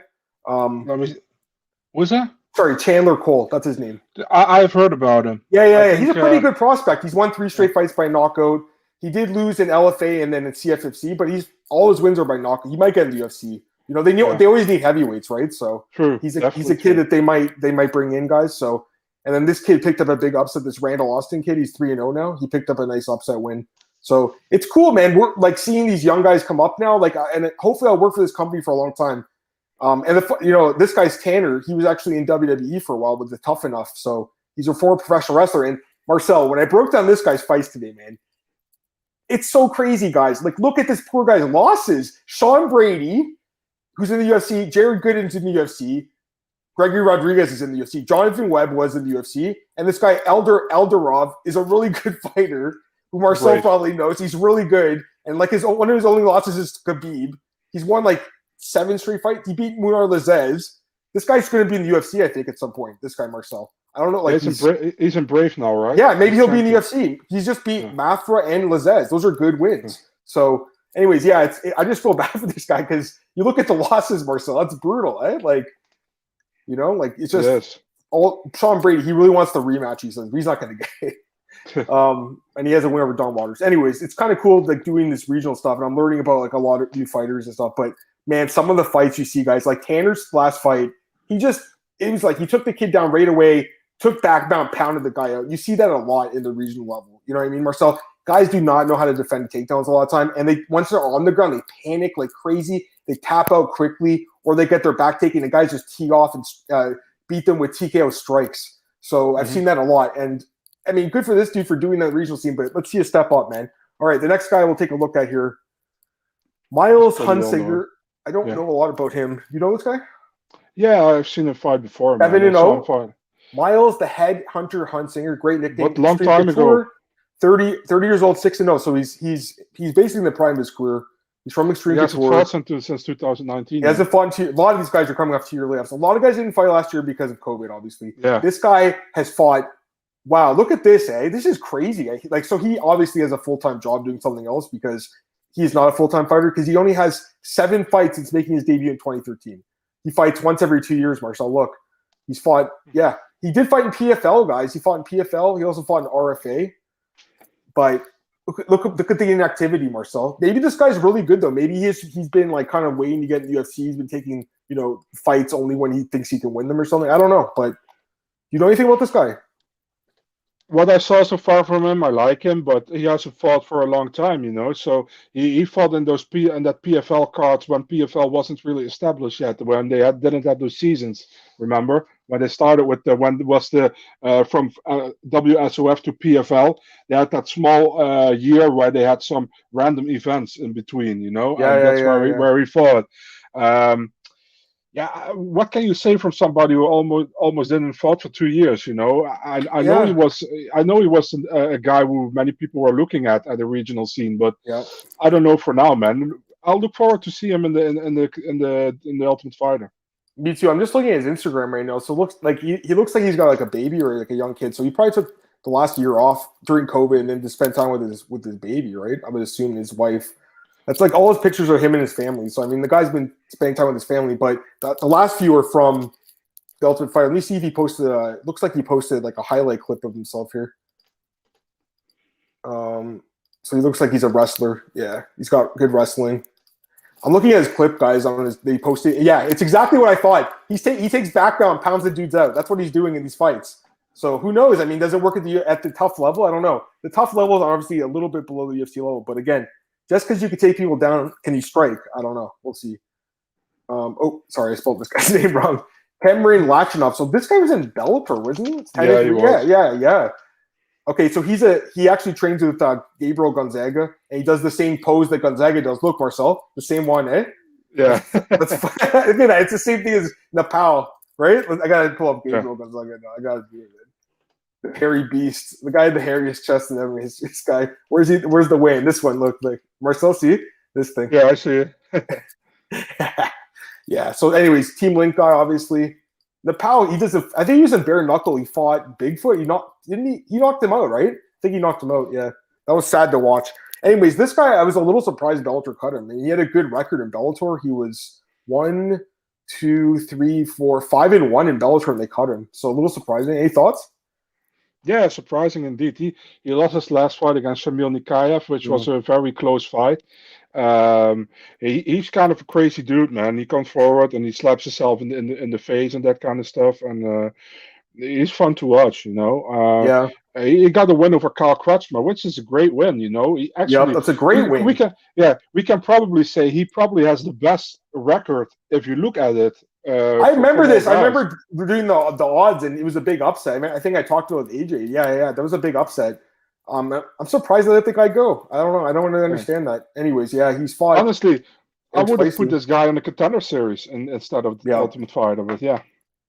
What's that? Sorry, Chandler Cole. That's his name. I've heard about him. Yeah. He's a pretty good prospect. He's won 3 straight fights by knockout. He did lose in LFA and then in CFFC, but all his wins are by knockout. He might get in the UFC. They always need heavyweights, right? So true. He's a kid that they might bring in, guys. So and then this kid picked up a big upset. This Randall Austin kid, he's 3-0 now. He picked up a nice upset win. So it's cool, man. We're like seeing these young guys come up now. Like, and hopefully I'll work for this company for a long time. And this guy's Tanner. He was actually in WWE for a while with the Tough Enough. So he's a former professional wrestler. And Marcel, when I broke down this guy's fights today, man, it's so crazy, guys. Like, look at this poor guy's losses. Sean Brady, who's in the UFC. Jared Gooden's in the UFC. Gregory Rodriguez is in the UFC. Jonathan Webb was in the UFC. And this guy, Eldarov, is a really good fighter who Marcel probably knows. He's really good. And like one of his only losses is Khabib. He's won like 7 straight fights. He beat Munar Lazez. This guy's going to be in the UFC, I think, at some point. This guy, Marcel. I don't know. Like he's in Brave now, right? Yeah, maybe he'll be in the UFC. He's just beat Mafra and Lazez. Those are good wins. So, anyways, I just feel bad for this guy because you look at the losses, Marcel. That's brutal, eh? Like, it's just all Sean Brady. He really wants the rematch. He says he's not going to get it. And he has a win over Don Waters. Anyways, it's kind of cool like doing this regional stuff, and I'm learning about like a lot of new fighters and stuff. But man, some of the fights you see, guys, like Tanner's last fight, it was like he took the kid down right away, took backbound, pounded the guy out. You see that a lot in the regional level. You know what I mean, Marcel? Guys do not know how to defend takedowns a lot of time, and once they're on the ground, they panic like crazy. They tap out quickly, or they get their back taken, and guys just tee off and beat them with TKO strikes. So I've seen that a lot, and I mean, good for this dude for doing that regional scene, but let's see a step up, man. All right, the next guy we'll take a look at here. Miles Hun Singer. I don't know a lot about him. You know this guy? Yeah, I've seen him fight before. 7-0. Miles, the head hunter, Hun Singer. Great nickname. What, long time ago? 30 years old, 6-0. So he's basically in the prime of his career. He's from Extreme Couture. He hasn't fought since 2019. He hasn't fought. A lot of these guys are coming off 2-year layoffs. A lot of guys didn't fight last year because of COVID, obviously. Yeah. This guy has fought. Wow, look at this, eh? This is crazy. So he obviously has a full-time job doing something else because he's not a full-time fighter because he only has 7 fights since making his debut in 2013. He fights once every 2 years, Marcel. Look, he's fought. Yeah, he did fight in PFL, guys. He fought in PFL. He also fought in RFA. But look at the inactivity, Marcel. Maybe this guy's really good though. Maybe he's been like kind of waiting to get in the UFC. He's been taking fights only when he thinks he can win them or something. I don't know, but you know anything about this guy? What I saw so far from him, I like him, but he hasn't fought for a long time, So he fought in that PFL cards when PFL wasn't really established yet, when they didn't have those seasons. Remember when they started with from WSOF to PFL, they had that small year where they had some random events in between, That's where he fought. What can you say from somebody who almost didn't fight for 2 years? I know he was. I know he was a guy who many people were looking at the regional scene, but I don't know for now, man. I'll look forward to see him in the Ultimate Fighter. Me too. I'm just looking at his Instagram right now. So it looks like he looks like he's got like a baby or like a young kid. So he probably took the last year off during COVID and then to spend time with his baby, right? I would assume his wife. That's like all his pictures are him and his family. So, I mean, the guy's been spending time with his family, but the last few are from the Ultimate Fighter. Let me see if he posted looks like he posted like a highlight clip of himself here. So he looks like he's a wrestler. Yeah, he's got good wrestling. I'm looking at his clip, guys. They posted. Yeah, it's exactly what I thought. He takes backbound, pounds the dudes out. That's what he's doing in these fights. So who knows? I mean, does it work at the tough level? I don't know. The tough levels are obviously a little bit below the UFC level, but again, just because you can take people down, can you strike? I don't know. We'll see. Sorry, I spelled this guy's name wrong. Cameron Lachinov. So this guy was in Bellator, wasn't he? Yeah, he was. Yeah. Okay, so he actually trains with Gabriel Gonzaga, and he does the same pose that Gonzaga does. Look, Marcel, the same one, eh? Yeah. It's the same thing as Nepal, right? I gotta pull up Gabriel Gonzaga now. I gotta do it. The hairy beast, the guy with the hairiest chest and everything. This guy, where's the win? This one, look, like Marcel, see this thing? Yeah, I see it. Yeah. So, anyways, Team Link guy, obviously. Nepal, I think he was in bare knuckle. He fought Bigfoot. He knocked him out, right? I think he knocked him out. Yeah, that was sad to watch. Anyways, this guy, I was a little surprised Bellator cut him. He had a good record in Bellator. He was 1, 2, 3, 4, 5-1 in Bellator, and they cut him. So a little surprising. Any thoughts? Yeah, surprising indeed. He lost his last fight against Shamil Nikayev, which was a very close fight. He's kind of a crazy dude, man. He comes forward and he slaps himself in the face and that kind of stuff, and he's fun to watch. He got a win over Karl Kretschmer, which is a great win. That's a great win. We can probably say he probably has the best record if you look at it. I remember this. I remember doing the odds, and it was a big upset. I think I talked to it with AJ. Yeah, that was a big upset. I'm surprised they let the guy go. I don't know. I don't really understand that. Anyways, yeah, he's fought. Honestly, I would have put this guy in the Contender Series instead of the Ultimate Fighter. But yeah.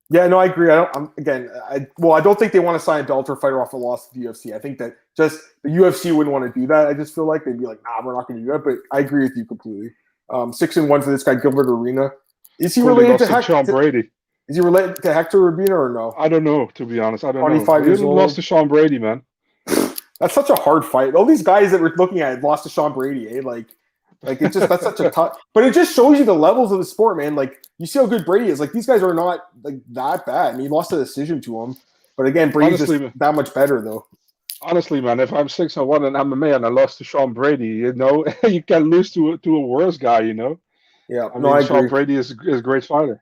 Yeah, no, I agree. I don't think they want to sign a Bellator fighter off a loss to the UFC. I think that just the UFC wouldn't want to do that. I just feel like they'd be like, nah, we're not going to do that. But I agree with you completely. 6-1 for this guy, Gilbert Arena. Is he related to Sean Brady? Is he related to Hector Rubino or no? I don't know, to be honest. I don't 25 know. years old. Lost to Sean Brady, man. That's such a hard fight. All these guys that we're looking at lost to Sean Brady, eh? Like it's just that's such a tough. But it just shows you the levels of the sport, man. Like you see how good Brady is. Like these guys are not like that bad. I mean, he lost a decision to him, but again, Brady's just that much better, though. Honestly, man, if I'm 6-1 in MMA and I lost to Sean Brady, you can lose to a worse guy, Yeah, I agree. Sean Brady is a great fighter.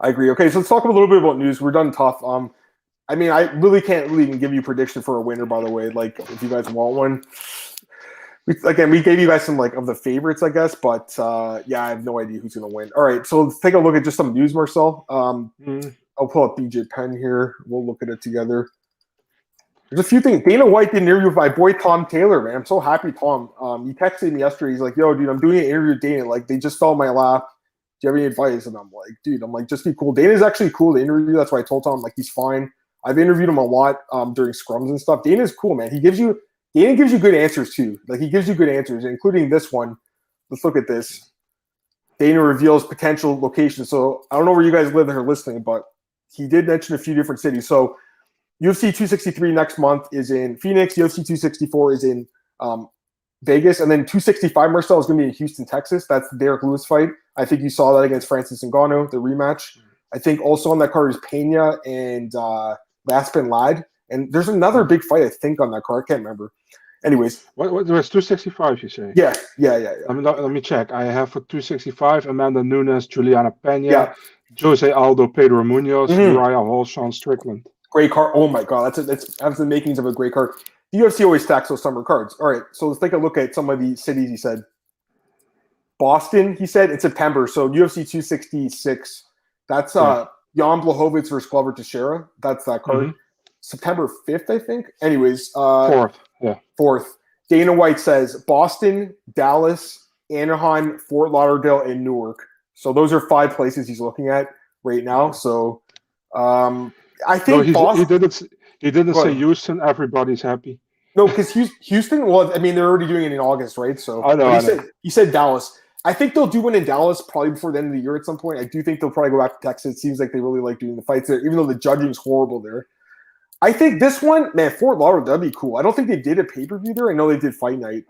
I agree. Okay, so let's talk a little bit about news. We're done tough. I really can't even give you a prediction for a winner, by the way. Like, if you guys want one. We gave you guys some, of the favorites, I guess. But, I have no idea who's going to win. All right, so let's take a look at just some news, Marcel. I'll pull up BJ Penn here. We'll look at it together. There's a few things. Dana White did an interview with my boy Tom Taylor, man. I'm so happy, Tom. He texted me yesterday. He's like, yo, dude, I'm doing an interview with Dana. They just fell in my lap. Do you have any advice? And I'm like, dude, just be cool. Dana's actually cool to interview. That's why I told Tom, he's fine. I've interviewed him a lot during scrums and stuff. Dana's cool, man. Dana gives you good answers too. He gives you good answers, including this one. Let's look at this. Dana reveals potential locations. So I don't know where you guys live that are listening, but he did mention a few different cities. So UFC 263 next month is in Phoenix. UFC 264 is in Vegas. And then 265, Marcel, is going to be in Houston, Texas. That's the Derek Lewis fight. I think you saw that against Francis Ngannou, the rematch. I think also on that card is Pena and Aspen Ladd. And there's another big fight, I think, on that card. I can't remember. Anyways. What was 265, you say? Yeah. Let me check. I have for 265, Amanda Nunes, Juliana Pena, Jose Aldo, Pedro Munoz, Uriah Hall, Sean Strickland. Great card. Oh, my God. That's the makings of a great card. The UFC always stacks those summer cards. All right, so let's take a look at some of the cities he said. Boston, he said, in September. So UFC 266. That's Jan Blachowicz versus Glover Teixeira. That's that card. September 5th, I think. Anyways. 4th, yeah. 4th. Dana White says Boston, Dallas, Anaheim, Fort Lauderdale, and Newark. So those are 5 places he's looking at right now. So I think Boston. He didn't say Houston. Everybody's happy. No, because Houston. Well, I mean, they're already doing it in August, right? So I know. He said Dallas. I think they'll do one in Dallas probably before the end of the year at some point. I do think they'll probably go back to Texas. It seems like they really like doing the fights there, even though the judging is horrible there. I think this one, man, Fort Lauderdale, that'd be cool. I don't think they did a pay-per-view there. I know they did Fight Night.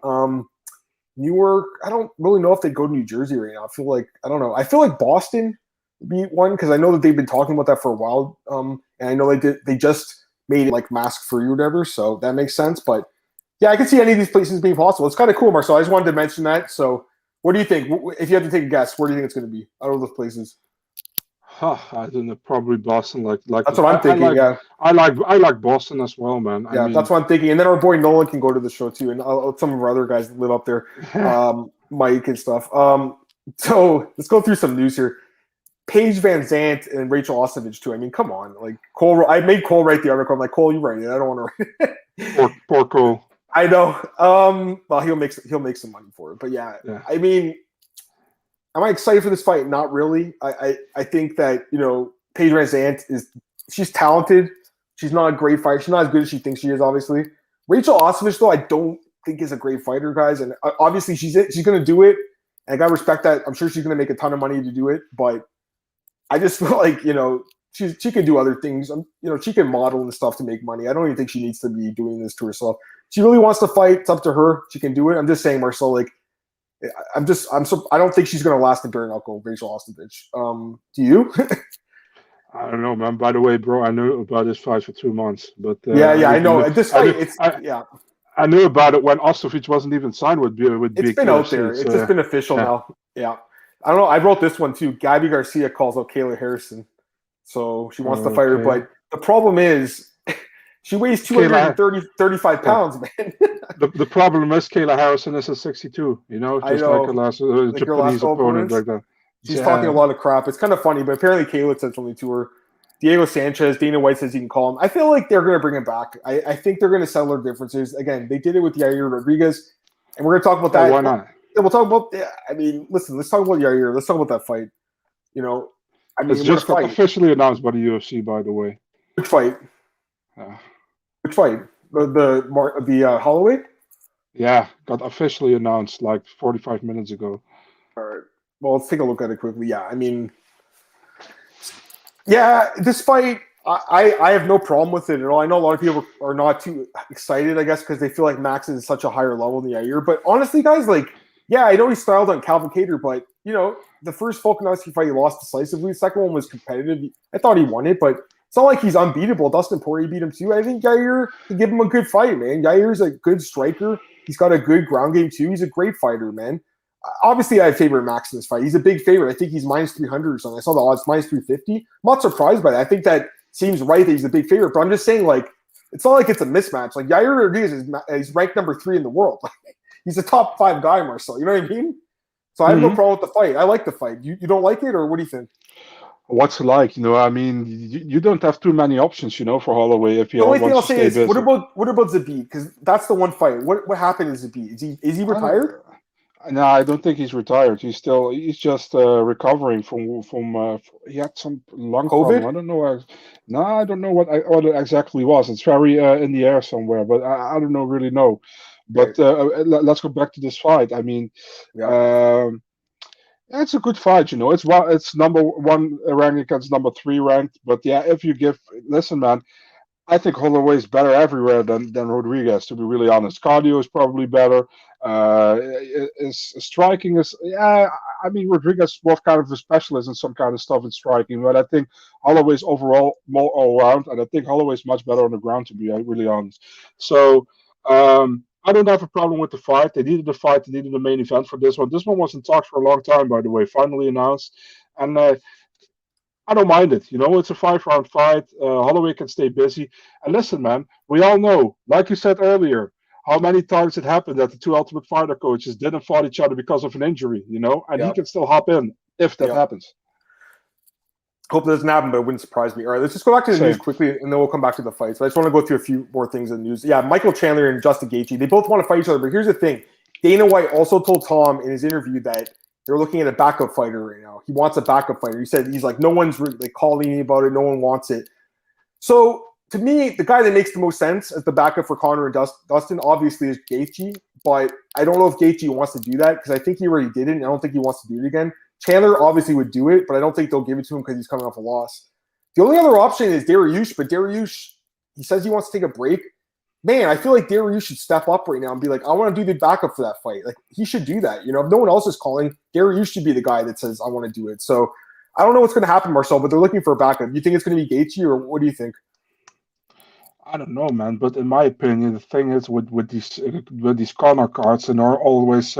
Newark, I don't really know if they go to New Jersey right now. I don't know. I feel like Boston would be one because I know that they've been talking about that for a while. And I know they just made it mask free or whatever, so that makes sense. But yeah, I can see any of these places being possible. It's kind of cool, Marcel. I just wanted to mention that. So what do you think? If you had to take a guess, where do you think it's going to be out of those places? I don't know. Probably Boston. Like that's what I'm thinking. I like Boston as well, man. That's what I'm thinking. And then our boy Nolan can go to the show too, and some of our other guys live up there, Mike and stuff. So let's go through some news here. Paige Van Zandt and Rachel Ostovich too. I mean, come on, like Cole. I made Cole write the article. I'm like, Cole, you write it. I don't want to write it. Poor Cole. I know. Well, he'll make some money for it. But yeah. I mean, am I excited for this fight? Not really. I think that Paige Van Zandt she's talented. She's not a great fighter. She's not as good as she thinks she is. Obviously, Rachel Ostovich though, I don't think is a great fighter, guys. And obviously, she's going to do it. And I got to respect that. I'm sure she's going to make a ton of money to do it. But I just feel like she can do other things. She can model and stuff to make money. I don't even think she needs to be doing this to herself. She really wants to fight. It's up to her. She can do it. I'm just saying, Marcel. Like, I don't think she's going to last in bare knuckle, Rachel Ostovich. Do you? I don't know, man. By the way, bro, I knew about this fight for 2 months, but I know this fight. I knew about it when Ostovich wasn't even signed with It's been out there. It's just been official now. Yeah. I don't know. I wrote this one too. Gabby Garcia calls out Kayla Harrison. So she wants to fight her. But the problem is she weighs 35 pounds, man. the problem is Kayla Harrison is a 62, just like her last Japanese opponent like that. She's talking a lot of crap. It's kind of funny, but apparently Kayla said something to her. Diego Sanchez, Dana White says you can call him. I feel like they're going to bring him back. I think they're going to settle their differences. Again, they did it with Yair Rodriguez, and we're going to talk about that. Why not? We'll talk about. Listen. Let's talk about Yair. Let's talk about that fight. It's just got officially announced by the UFC, by the way. Which fight? Which fight? The Holloway? Yeah, got officially announced like 45 minutes ago. All right. Well, let's take a look at it quickly. Yeah, I mean, this fight, I have no problem with it at all. I know a lot of people are not too excited, I guess, because they feel like Max is such a higher level than Yair. But honestly, guys, I know he styled on Calvin Kattar, but, the first Volkanovski fight he lost decisively. The second one was competitive. I thought he won it, but it's not like he's unbeatable. Dustin Poirier beat him too. I think Yair can give him a good fight, man. Yair's a good striker. He's got a good ground game too. He's a great fighter, man. Obviously, I favor Max in this fight. He's a big favorite. I think he's minus 300 or something. I saw the odds minus 350. I'm not surprised by that. I think that seems right that he's a big favorite, but I'm just saying, it's not like it's a mismatch. Like, Yair Rodriguez is ranked number 3 in the world. He's a top 5 guy, Marcel. You know what I mean? So I have no problem with the fight. I like the fight. You don't like it, or what do you think? What's it like? I mean, you don't have too many options, for Holloway if you the only thing I'll say is, busy. what about Zabit? Because that's the one fight. What happened to Zabit? Is he retired? No, I don't think he's retired. He's just recovering from he had some lung COVID. Problem. I don't know. I don't know what it exactly was. It's very in the air somewhere, but I don't really know. But let's go back to this fight. I mean, it's a good fight. It's number 1 ranked against number 3 ranked. But if you listen, man, I think Holloway is better everywhere than Rodriguez. To be really honest, cardio is probably better. His striking is I mean, Rodriguez was kind of a specialist in some kind of stuff in striking, but I think Holloway's overall more all round, and I think Holloway's much better on the ground, to be really honest. So I don't have a problem with the fight. They needed the fight. They needed the main event for this one. This one was in talks for a long time, by the way. Finally announced, and I don't mind it. It's a 5-round fight. Holloway can stay busy. And listen, man, we all know, like you said earlier, how many times it happened that the 2 Ultimate Fighter coaches didn't fight each other because of an injury, and he can still hop in if that happens. Hope it doesn't happen, but it wouldn't surprise me. All right, let's just go back to the news quickly, and then we'll come back to the fights. But I just want to go through a few more things in the news. Yeah, Michael Chandler and Justin Gaethje, they both want to fight each other, but here's the thing. Dana White also told Tom in his interview that they're looking at a backup fighter right now. He wants a backup fighter. He said he's like, no one's really calling me about it. No one wants it. So to me, the guy that makes the most sense as the backup for Conor and Dustin obviously is Gaethje, but I don't know if Gaethje wants to do that because I think he already did it, and I don't think he wants to do it again. Chandler obviously would do it, but I don't think they'll give it to him because he's coming off a loss. The only other option is Dariush, but Dariush, he says he wants to take a break. Man, I feel like Dariush should step up right now and be like, I want to do the backup for that fight. Like, he should do that. If no one else is calling, Dariush should be the guy that says, I want to do it. So I don't know what's going to happen, Marcel, but they're looking for a backup. You think it's going to be Gaethje, or what do you think? I don't know, man. But in my opinion, the thing is with these corner cards, and are always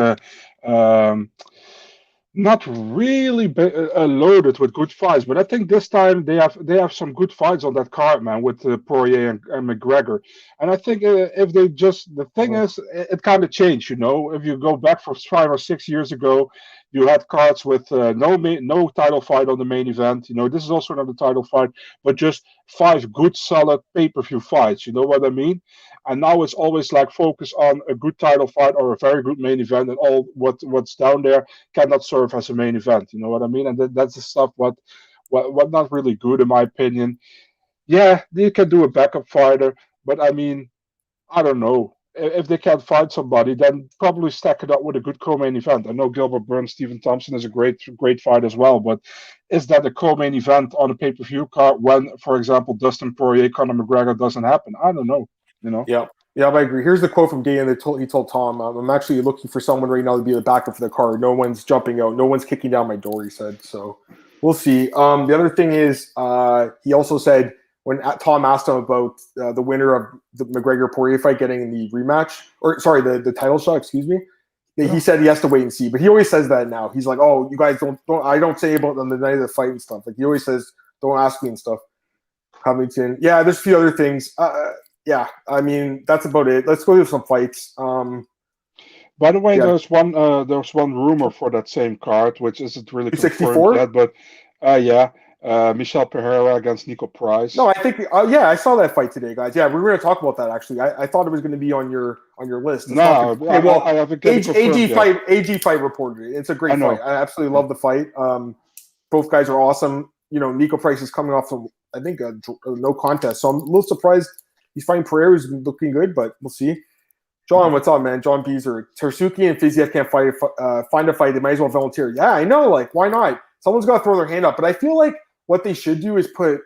not really loaded with good fights, but I think this time they have some good fights on that card, man, with Poirier and McGregor. And I think if they just the thing is, it kind of changed, you know. If you go back for 5 or 6 years ago, you had cards with no title fight on the main event. You know, this is also not a title fight, but just 5 good, solid pay-per-view fights. You know what I mean? And now it's always like focus on a good title fight or a very good main event, and all what's down there cannot serve as a main event. You know what I mean? And that's the stuff what not really good in my opinion. Yeah, you can do a backup fighter, but I mean, I don't know. If they can't find somebody, then probably stack it up with a good co-main event. I know Gilbert Burns, Stephen Thompson is a great fight as well, but is that a co-main event on a pay-per-view card when, for example, Dustin Poirier, Conor McGregor doesn't happen? I don't know. You know? Yeah, I agree. Here's the quote from Dana. He told Tom, I'm actually looking for someone right now to be the backup for the card. No one's jumping out. No one's kicking down my door, he said. So we'll see. The other thing is he also said when Tom asked him about the winner of the McGregor-Poirier fight getting the rematch, or sorry, the title shot, excuse me, he said he has to wait and see. But he always says that now. He's like, oh, you guys don't I don't say about on the night of the fight and stuff. Like he always says, don't ask me and stuff. Covington. Yeah, there's a few other things. Yeah, I mean that's about it. Let's go to some fights. By the way, there's one rumor for that same card, which isn't really confirmed yet, but Michel Pereira against Niko Price. No, I think I saw that fight today, guys. Yeah, we were going to talk about that actually. I thought it was going to be on your list. It's I haven't AG fight reported it. It's a great fight. I absolutely love the fight. Both guys are awesome. You know, Niko Price is coming off from I think a no contest, so I'm a little surprised. He's fighting Pereira, who's looking good, but we'll see. John, what's up, man? John Beezer. Tersuki and Fiziev can't find a fight. They might as well volunteer. Yeah, I know. Like, why not? Someone's got to throw their hand up. But I feel like what they should do is put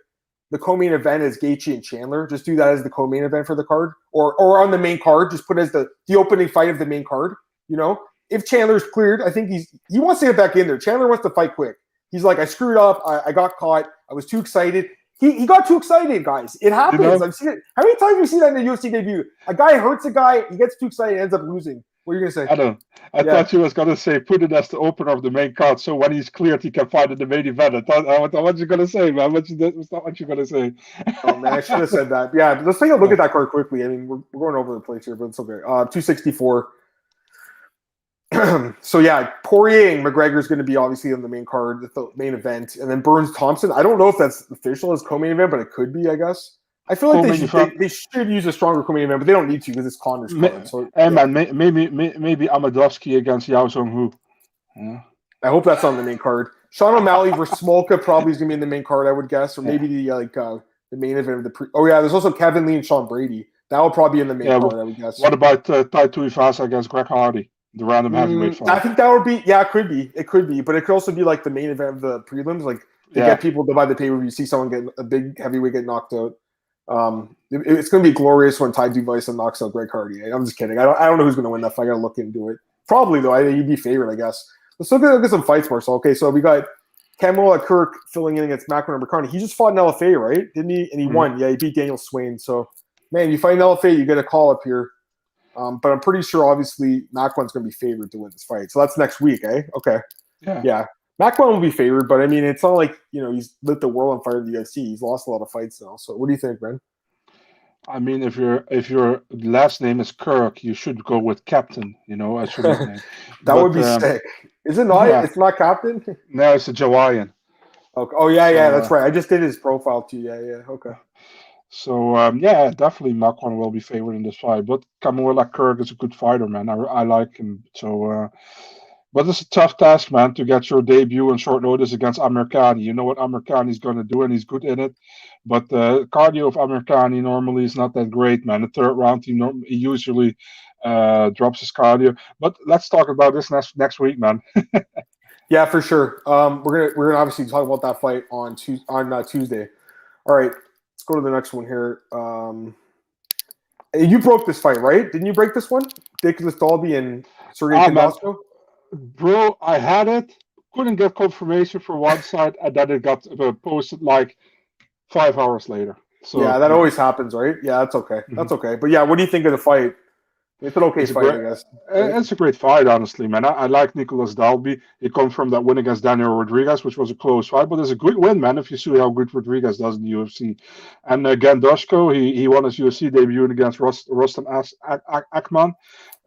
the co-main event as Gaethje and Chandler. Just do that as the co-main event for the card. Or on the main card, just put it as the opening fight of the main card. You know? If Chandler's cleared, I think he wants to get back in there. Chandler wants to fight quick. He's like, I screwed up. I got caught. I was too excited. He got too excited, guys. It happens. You know? I've seen it. How many times have you seen that in the UFC debut? A guy hurts a guy, he gets too excited, ends up losing. What are you going to say? I thought you was going to say put it as the opener of the main card, so when he's cleared, he can fight in the main event. I thought, what you going to say, man? That's not what you're going to say. Oh, man, I should have said that. Yeah, let's take a look at that card quickly. I mean, we're going over the place here, but it's okay. 264. So yeah, Poirier and McGregor is going to be obviously on the main card, the main event, and then Burns Thompson. I don't know if that's official as co-main event, but it could be, I guess. I feel like they should use a stronger co-main event, but they don't need to because it's Connor's card. So, man, maybe Amadovsky against Yao Song-Hu. Yeah. I hope that's on the main card. Sean O'Malley versus Smolka probably is going to be in the main card, I would guess, or maybe the main event of the pre. Oh yeah, there's also Kevin Lee and Sean Brady. That will probably be in the main card, I would guess. What about Tai Tuivasa against Greg Hardy? The random heavyweight fight. I think that would be, it could be, but it could also be like the main event of the prelims, like to get people to buy the pay-per-view. You see someone get a big heavyweight get knocked out. It's going to be glorious when Tai Tuivasa knocks out Greg Hardy. I'm just kidding. I don't know who's going to win that fight. I got to look into it. Probably though. I think he'd be favored, I guess. Let's look at some fights, Marcel. Okay, so we got Kamala Kirk filling in against Macron and Berkani. He just fought in LFA, right? Didn't he? And he won. Yeah, he beat Daniel Swain. So, man, you fight in LFA, you get a call up here. But I'm pretty sure, obviously, Macron's going to be favored to win this fight. So that's next week, eh? Okay. Yeah. Macron will be favored, but I mean, it's not like, he's lit the world on fire in the UFC. He's lost a lot of fights now. So what do you think, man? I mean, if your last name is Kirk, you should go with Captain, as your nickname. That would be sick. Is it not? Yeah. It's not Captain? No, it's a Jawaiian. Okay. Oh, yeah, that's right. I just did his profile too. Yeah, okay. So, definitely Macron will be favored in this fight. But Kamala Kirk is a good fighter, man. I like him. So, but it's a tough task, man, to get your debut on short notice against Amirkhani. You know what Amirkhani is going to do, and he's good in it. But the cardio of Amirkhani normally is not that great, man. The third round, he usually drops his cardio. But let's talk about this next week, man. Yeah, for sure. We're gonna obviously talk about that fight on Tuesday. All right. Let's go to the next one here. You broke this fight, right? Didn't you break this one? Nicholas Dalby and Sergey Kondosco? Bro, I had it. Couldn't get confirmation for one side, and then it got posted like 5 hours later. So yeah, that always happens, right? Yeah, that's okay. That's okay. But yeah, what do you think of the fight? It's an okay fight, I guess. It's a great fight, honestly, man. I like Nicolas Dalby. He comes from that win against Daniel Rodriguez, which was a close fight, but it's a good win, man, if you see how good Rodriguez does in the UFC. And Gandoshko, he won his UFC debut against Rostam Akman,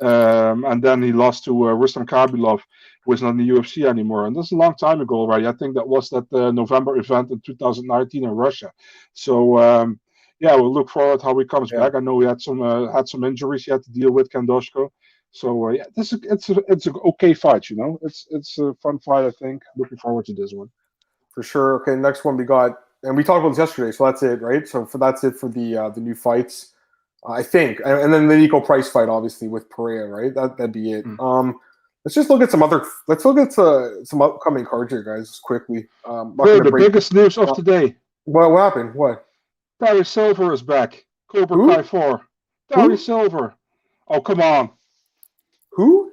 and then he lost to Rustam Khabilov, who is not in the UFC anymore. And that's a long time ago already. I think that was that November event in 2019 in Russia. So, yeah, we'll look forward how he comes back. I know he had some injuries he had to deal with, Kandoshko. So yeah, it's an okay fight, you know. It's a fun fight, I think. Looking forward to this one. For sure. Okay, next one we got, and we talked about this yesterday, so that's it, right? So that's it for the new fights, I think, and then the Niko Price fight, obviously with Pereira, right? That'd be it. Let's just look at some other. Let's look at some upcoming cards here, guys, just quickly. The biggest news of today. What happened? What? Barry Silver is back. Cobra Kai 4. Barry Silver. Oh, come on. Who?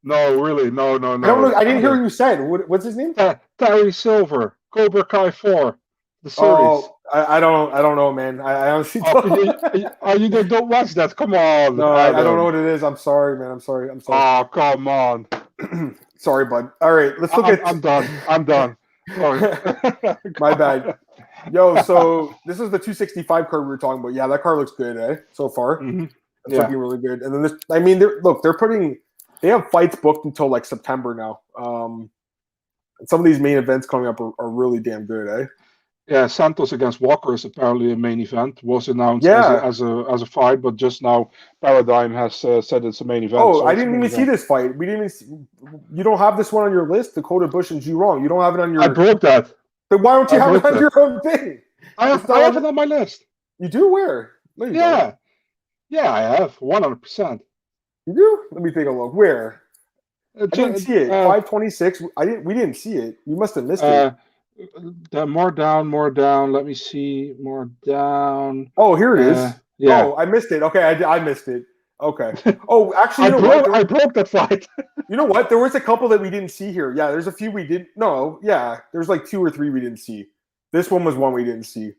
No, really. No. I didn't hear what you said. What's his name? Barry Silver. Cobra Kai 4. The series. Oh, I don't know, man. I honestly don't. You don't watch that. Come on. No, I don't know what it is. I'm sorry, man. I'm sorry. Oh, come on. Sorry, bud. All right, let's look at... I'm done. Sorry. My bad. Yo, so this is the 265 card we were talking about. Yeah, that card looks good, so far. It's looking really good. And then this, I mean, they have fights booked until like September now. Some of these main events coming up are really damn good, Yeah, Santos against Walker is apparently a main event. Was announced as a fight, but just now Paradigm has said it's a main event. Oh, so I didn't even see this fight. We didn't even see, you don't have this one on your list, Dakota Bush and Zhu Rong. You don't have it on your... I broke that. Then why don't you have it on your own thing? I have it on my list. You do? Where? No, you don't. Yeah, I have 100%. You do? Let me take a look. Where? I didn't see it. 526. We didn't see it. You must have missed it. More down. Let me see. More down. Oh, here it is. Yeah. Oh, I missed it. Okay, I missed it. Okay. Oh, actually, I broke that fight. You know what? There was a couple that we didn't see here. Yeah, there's a few we didn't. No, yeah, there's like 2 or 3 we didn't see. This one was one we didn't see.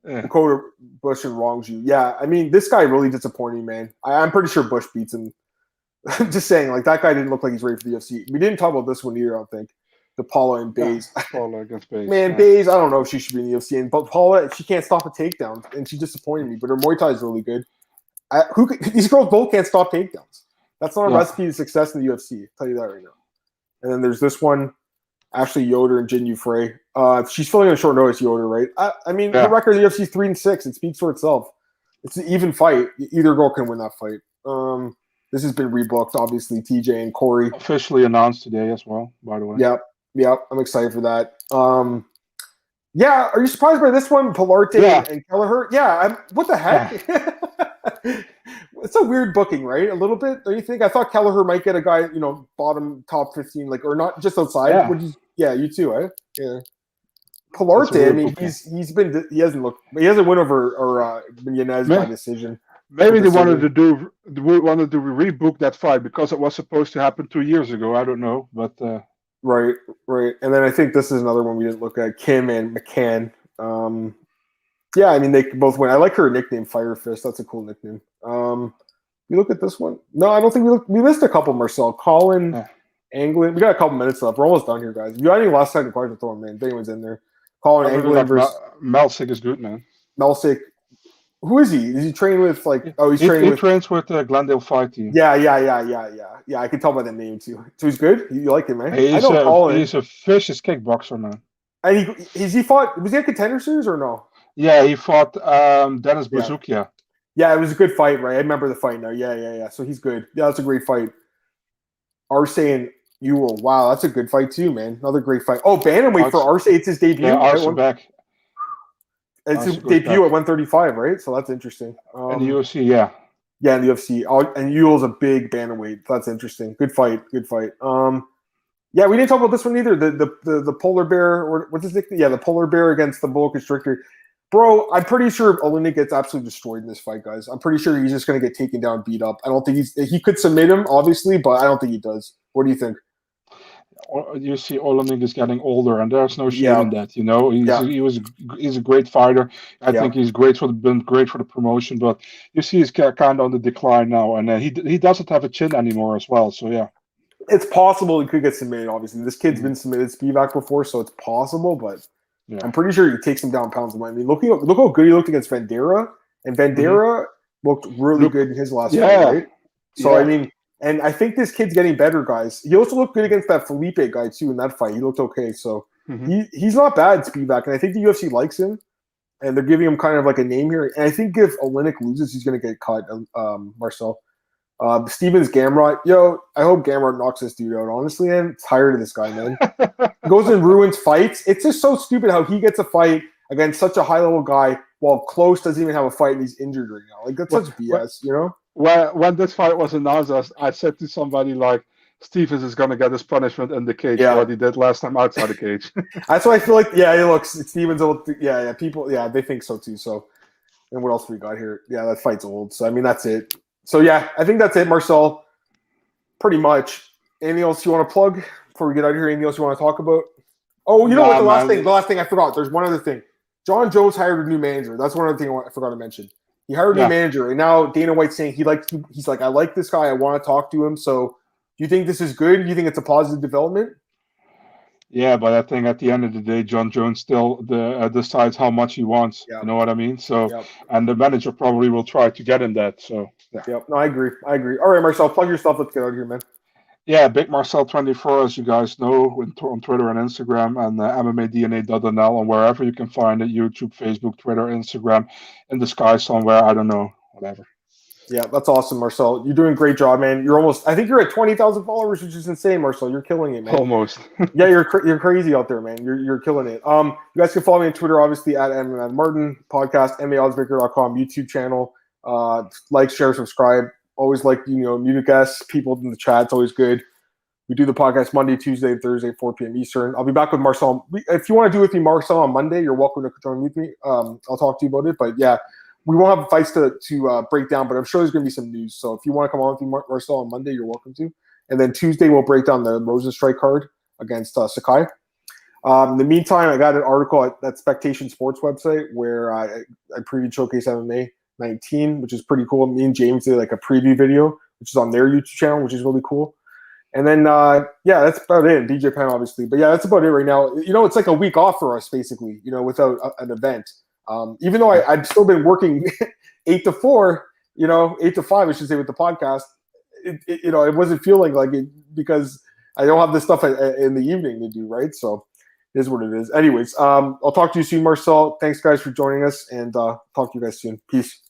Dakota Bush and Rongju. Yeah, I mean, this guy really disappointing, man. I'm pretty sure Bush beats him. I'm just saying, like, that guy didn't look like he's ready for the UFC. We didn't talk about this one either, I don't think. The Paula and Baze. Paula against Baze. Man, Baze, I don't know if she should be in the UFC. But Paula, she can't stop a takedown, and she disappointed me. But her Muay Thai is really good. These girls both can't stop takedowns. That's not a recipe to success in the UFC. I'll tell you that right now. And then there's this one, Ashley Yoder and Jin Yu Frey. She's filling in short notice, Yoder, right? I mean, the record of the UFC is 3-6. It speaks for itself. It's an even fight. Either girl can win that fight. This has been rebooked, obviously. TJ and Corey. Officially announced today as well, by the way. Yep. I'm excited for that. Yeah, are you surprised by this one? Pilarte and Kelleher? Yeah, what the heck? It's a weird booking, right? A little bit, don't you think? I thought Kelleher might get a guy, bottom top 15, like, or not just outside. You too, eh? Yeah. Pilarte, I mean, he hasn't won over Yanez by decision. Maybe they wanted to rebook that fight because it was supposed to happen 2 years ago. I don't know, but right. And then I think this is another one we didn't look at. Kim and McCann. Yeah, I mean, they both win. I like her nickname, Fire Fist. That's a cool nickname. We look at this one. No, I don't think we missed a couple. Marcel, Colin, Anglin. We got a couple minutes left. We're almost done here, guys. If you got any last second cards to throw them in, if anyone's in there. Colin Anglin versus Melsick is good, man. Melsick. Who is he? Does he train with he trains with Glendale Fight Team. Yeah. I can tell by the name too. So he's good. You like him, man? He's a vicious kickboxer, man. And he fought. Was he at Contender Series or no? Yeah, he fought Dennis Bazookia. Yeah, it was a good fight, right? I remember the fight now. Yeah. So he's good. Yeah, that's a great fight. Arce and Ewell. Wow, that's a good fight too, man. Another great fight. Oh, bantamweight for Arce. It's his debut. Yeah, Arce back. It's his debut at 135, right? So that's interesting. In the UFC, yeah. Yeah, in the UFC. And Ewell's a big bantamweight. That's interesting. Good fight. Yeah, we didn't talk about this one either. The polar bear, or what's his nickname? Yeah, the polar bear against the boa constrictor. Bro, I'm pretty sure Oleinik gets absolutely destroyed in this fight, guys. I'm pretty sure he's just going to get taken down, beat up. I don't think he could submit him, obviously, but I don't think he does. What do you think? you see Olamide is getting older, and there's no shame in that. He's a great fighter. I think he's been great for the promotion, but you see he's kind of on the decline now, and he doesn't have a chin anymore as well. So yeah, it's possible he could get submitted. Obviously, this kid's been submitted Spivak before, so it's possible, but I'm pretty sure he takes him down pounds. I mean, look how good he looked against Vandera, and Vandera looked really good in his last fight, right? So I mean. And I think this kid's getting better, guys. He also looked good against that Felipe guy, too, in that fight. He looked okay. So he's not bad, Spivak. And I think the UFC likes him. And they're giving him kind of like a name here. And I think if Oleinik loses, he's going to get cut, Marcel. Stevens Gamrot. I hope Gamrot knocks this dude out. Honestly, I'm tired of this guy, man. He goes and ruins fights. It's just so stupid how he gets a fight against such a high-level guy while Close doesn't even have a fight and he's injured right now. Like, that's such BS, you know? When this fight was announced, I said to somebody like, Stevens is going to get his punishment in the cage, what he did last time outside the cage. That's what I feel like. Look, Stevens old. People, they think so too. So, and what else we got here? Yeah, that fight's old. So, I mean, that's it. So, I think that's it, Marcel. Pretty much. Anything else you want to plug before we get out of here? Anything else you want to talk about? Oh, you know what? The last thing I forgot. There's one other thing. Jon Jones hired a new manager. That's one other thing I forgot to mention. He hired a new manager, and now Dana White's saying he's like, I like this guy. I want to talk to him. So, do you think this is good? Do you think it's a positive development? Yeah, but I think at the end of the day, Jon Jones still decides how much he wants. You know what I mean? So, and the manager probably will try to get him that. So, No, I agree. All right, Marcel, plug your stuff. Let's get out of here, man. Yeah, Big Marcel 24, as you guys know, on Twitter and Instagram, and MMADNA.nl, and wherever you can find it, YouTube, Facebook, Twitter, Instagram, in the sky somewhere, I don't know, whatever. Yeah, that's awesome, Marcel. You're doing a great job, man. I think you're at 20,000 followers, which is insane, Marcel. You're killing it, man. Almost. Yeah, you're crazy out there, man. You're killing it. You guys can follow me on Twitter, obviously, at Martin Podcast, MMAOddsbreaker.com, YouTube channel. Like, share, subscribe. Always like, new guests, people in the chat. It's always good. We do the podcast Monday, Tuesday, and Thursday, 4 p.m. Eastern. I'll be back with Marcel. If you want to do with me, Marcel, on Monday, you're welcome to join with me. I'll talk to you about it. But, we won't have fights to break down, but I'm sure there's going to be some news. So if you want to come on with me, Marcel, on Monday, you're welcome to. And then Tuesday, we'll break down the Rosenstrike card against Sakai. In the meantime, I got an article at that Spectation Sports website where I previewed Showcase MMA 19, which is pretty cool. Me and James did like a preview video, which is on their YouTube channel, which is really cool. And then, that's about it. DJ Penn, obviously. But, that's about it right now. It's like a week off for us, basically, without an event. Even though I've still been working 8 to 4, 8 to 5, I should say, with the podcast, it wasn't feeling like it because I don't have this stuff in the evening to do, right? So it is what it is. Anyways, I'll talk to you soon, Marcel. Thanks, guys, for joining us, and talk to you guys soon. Peace.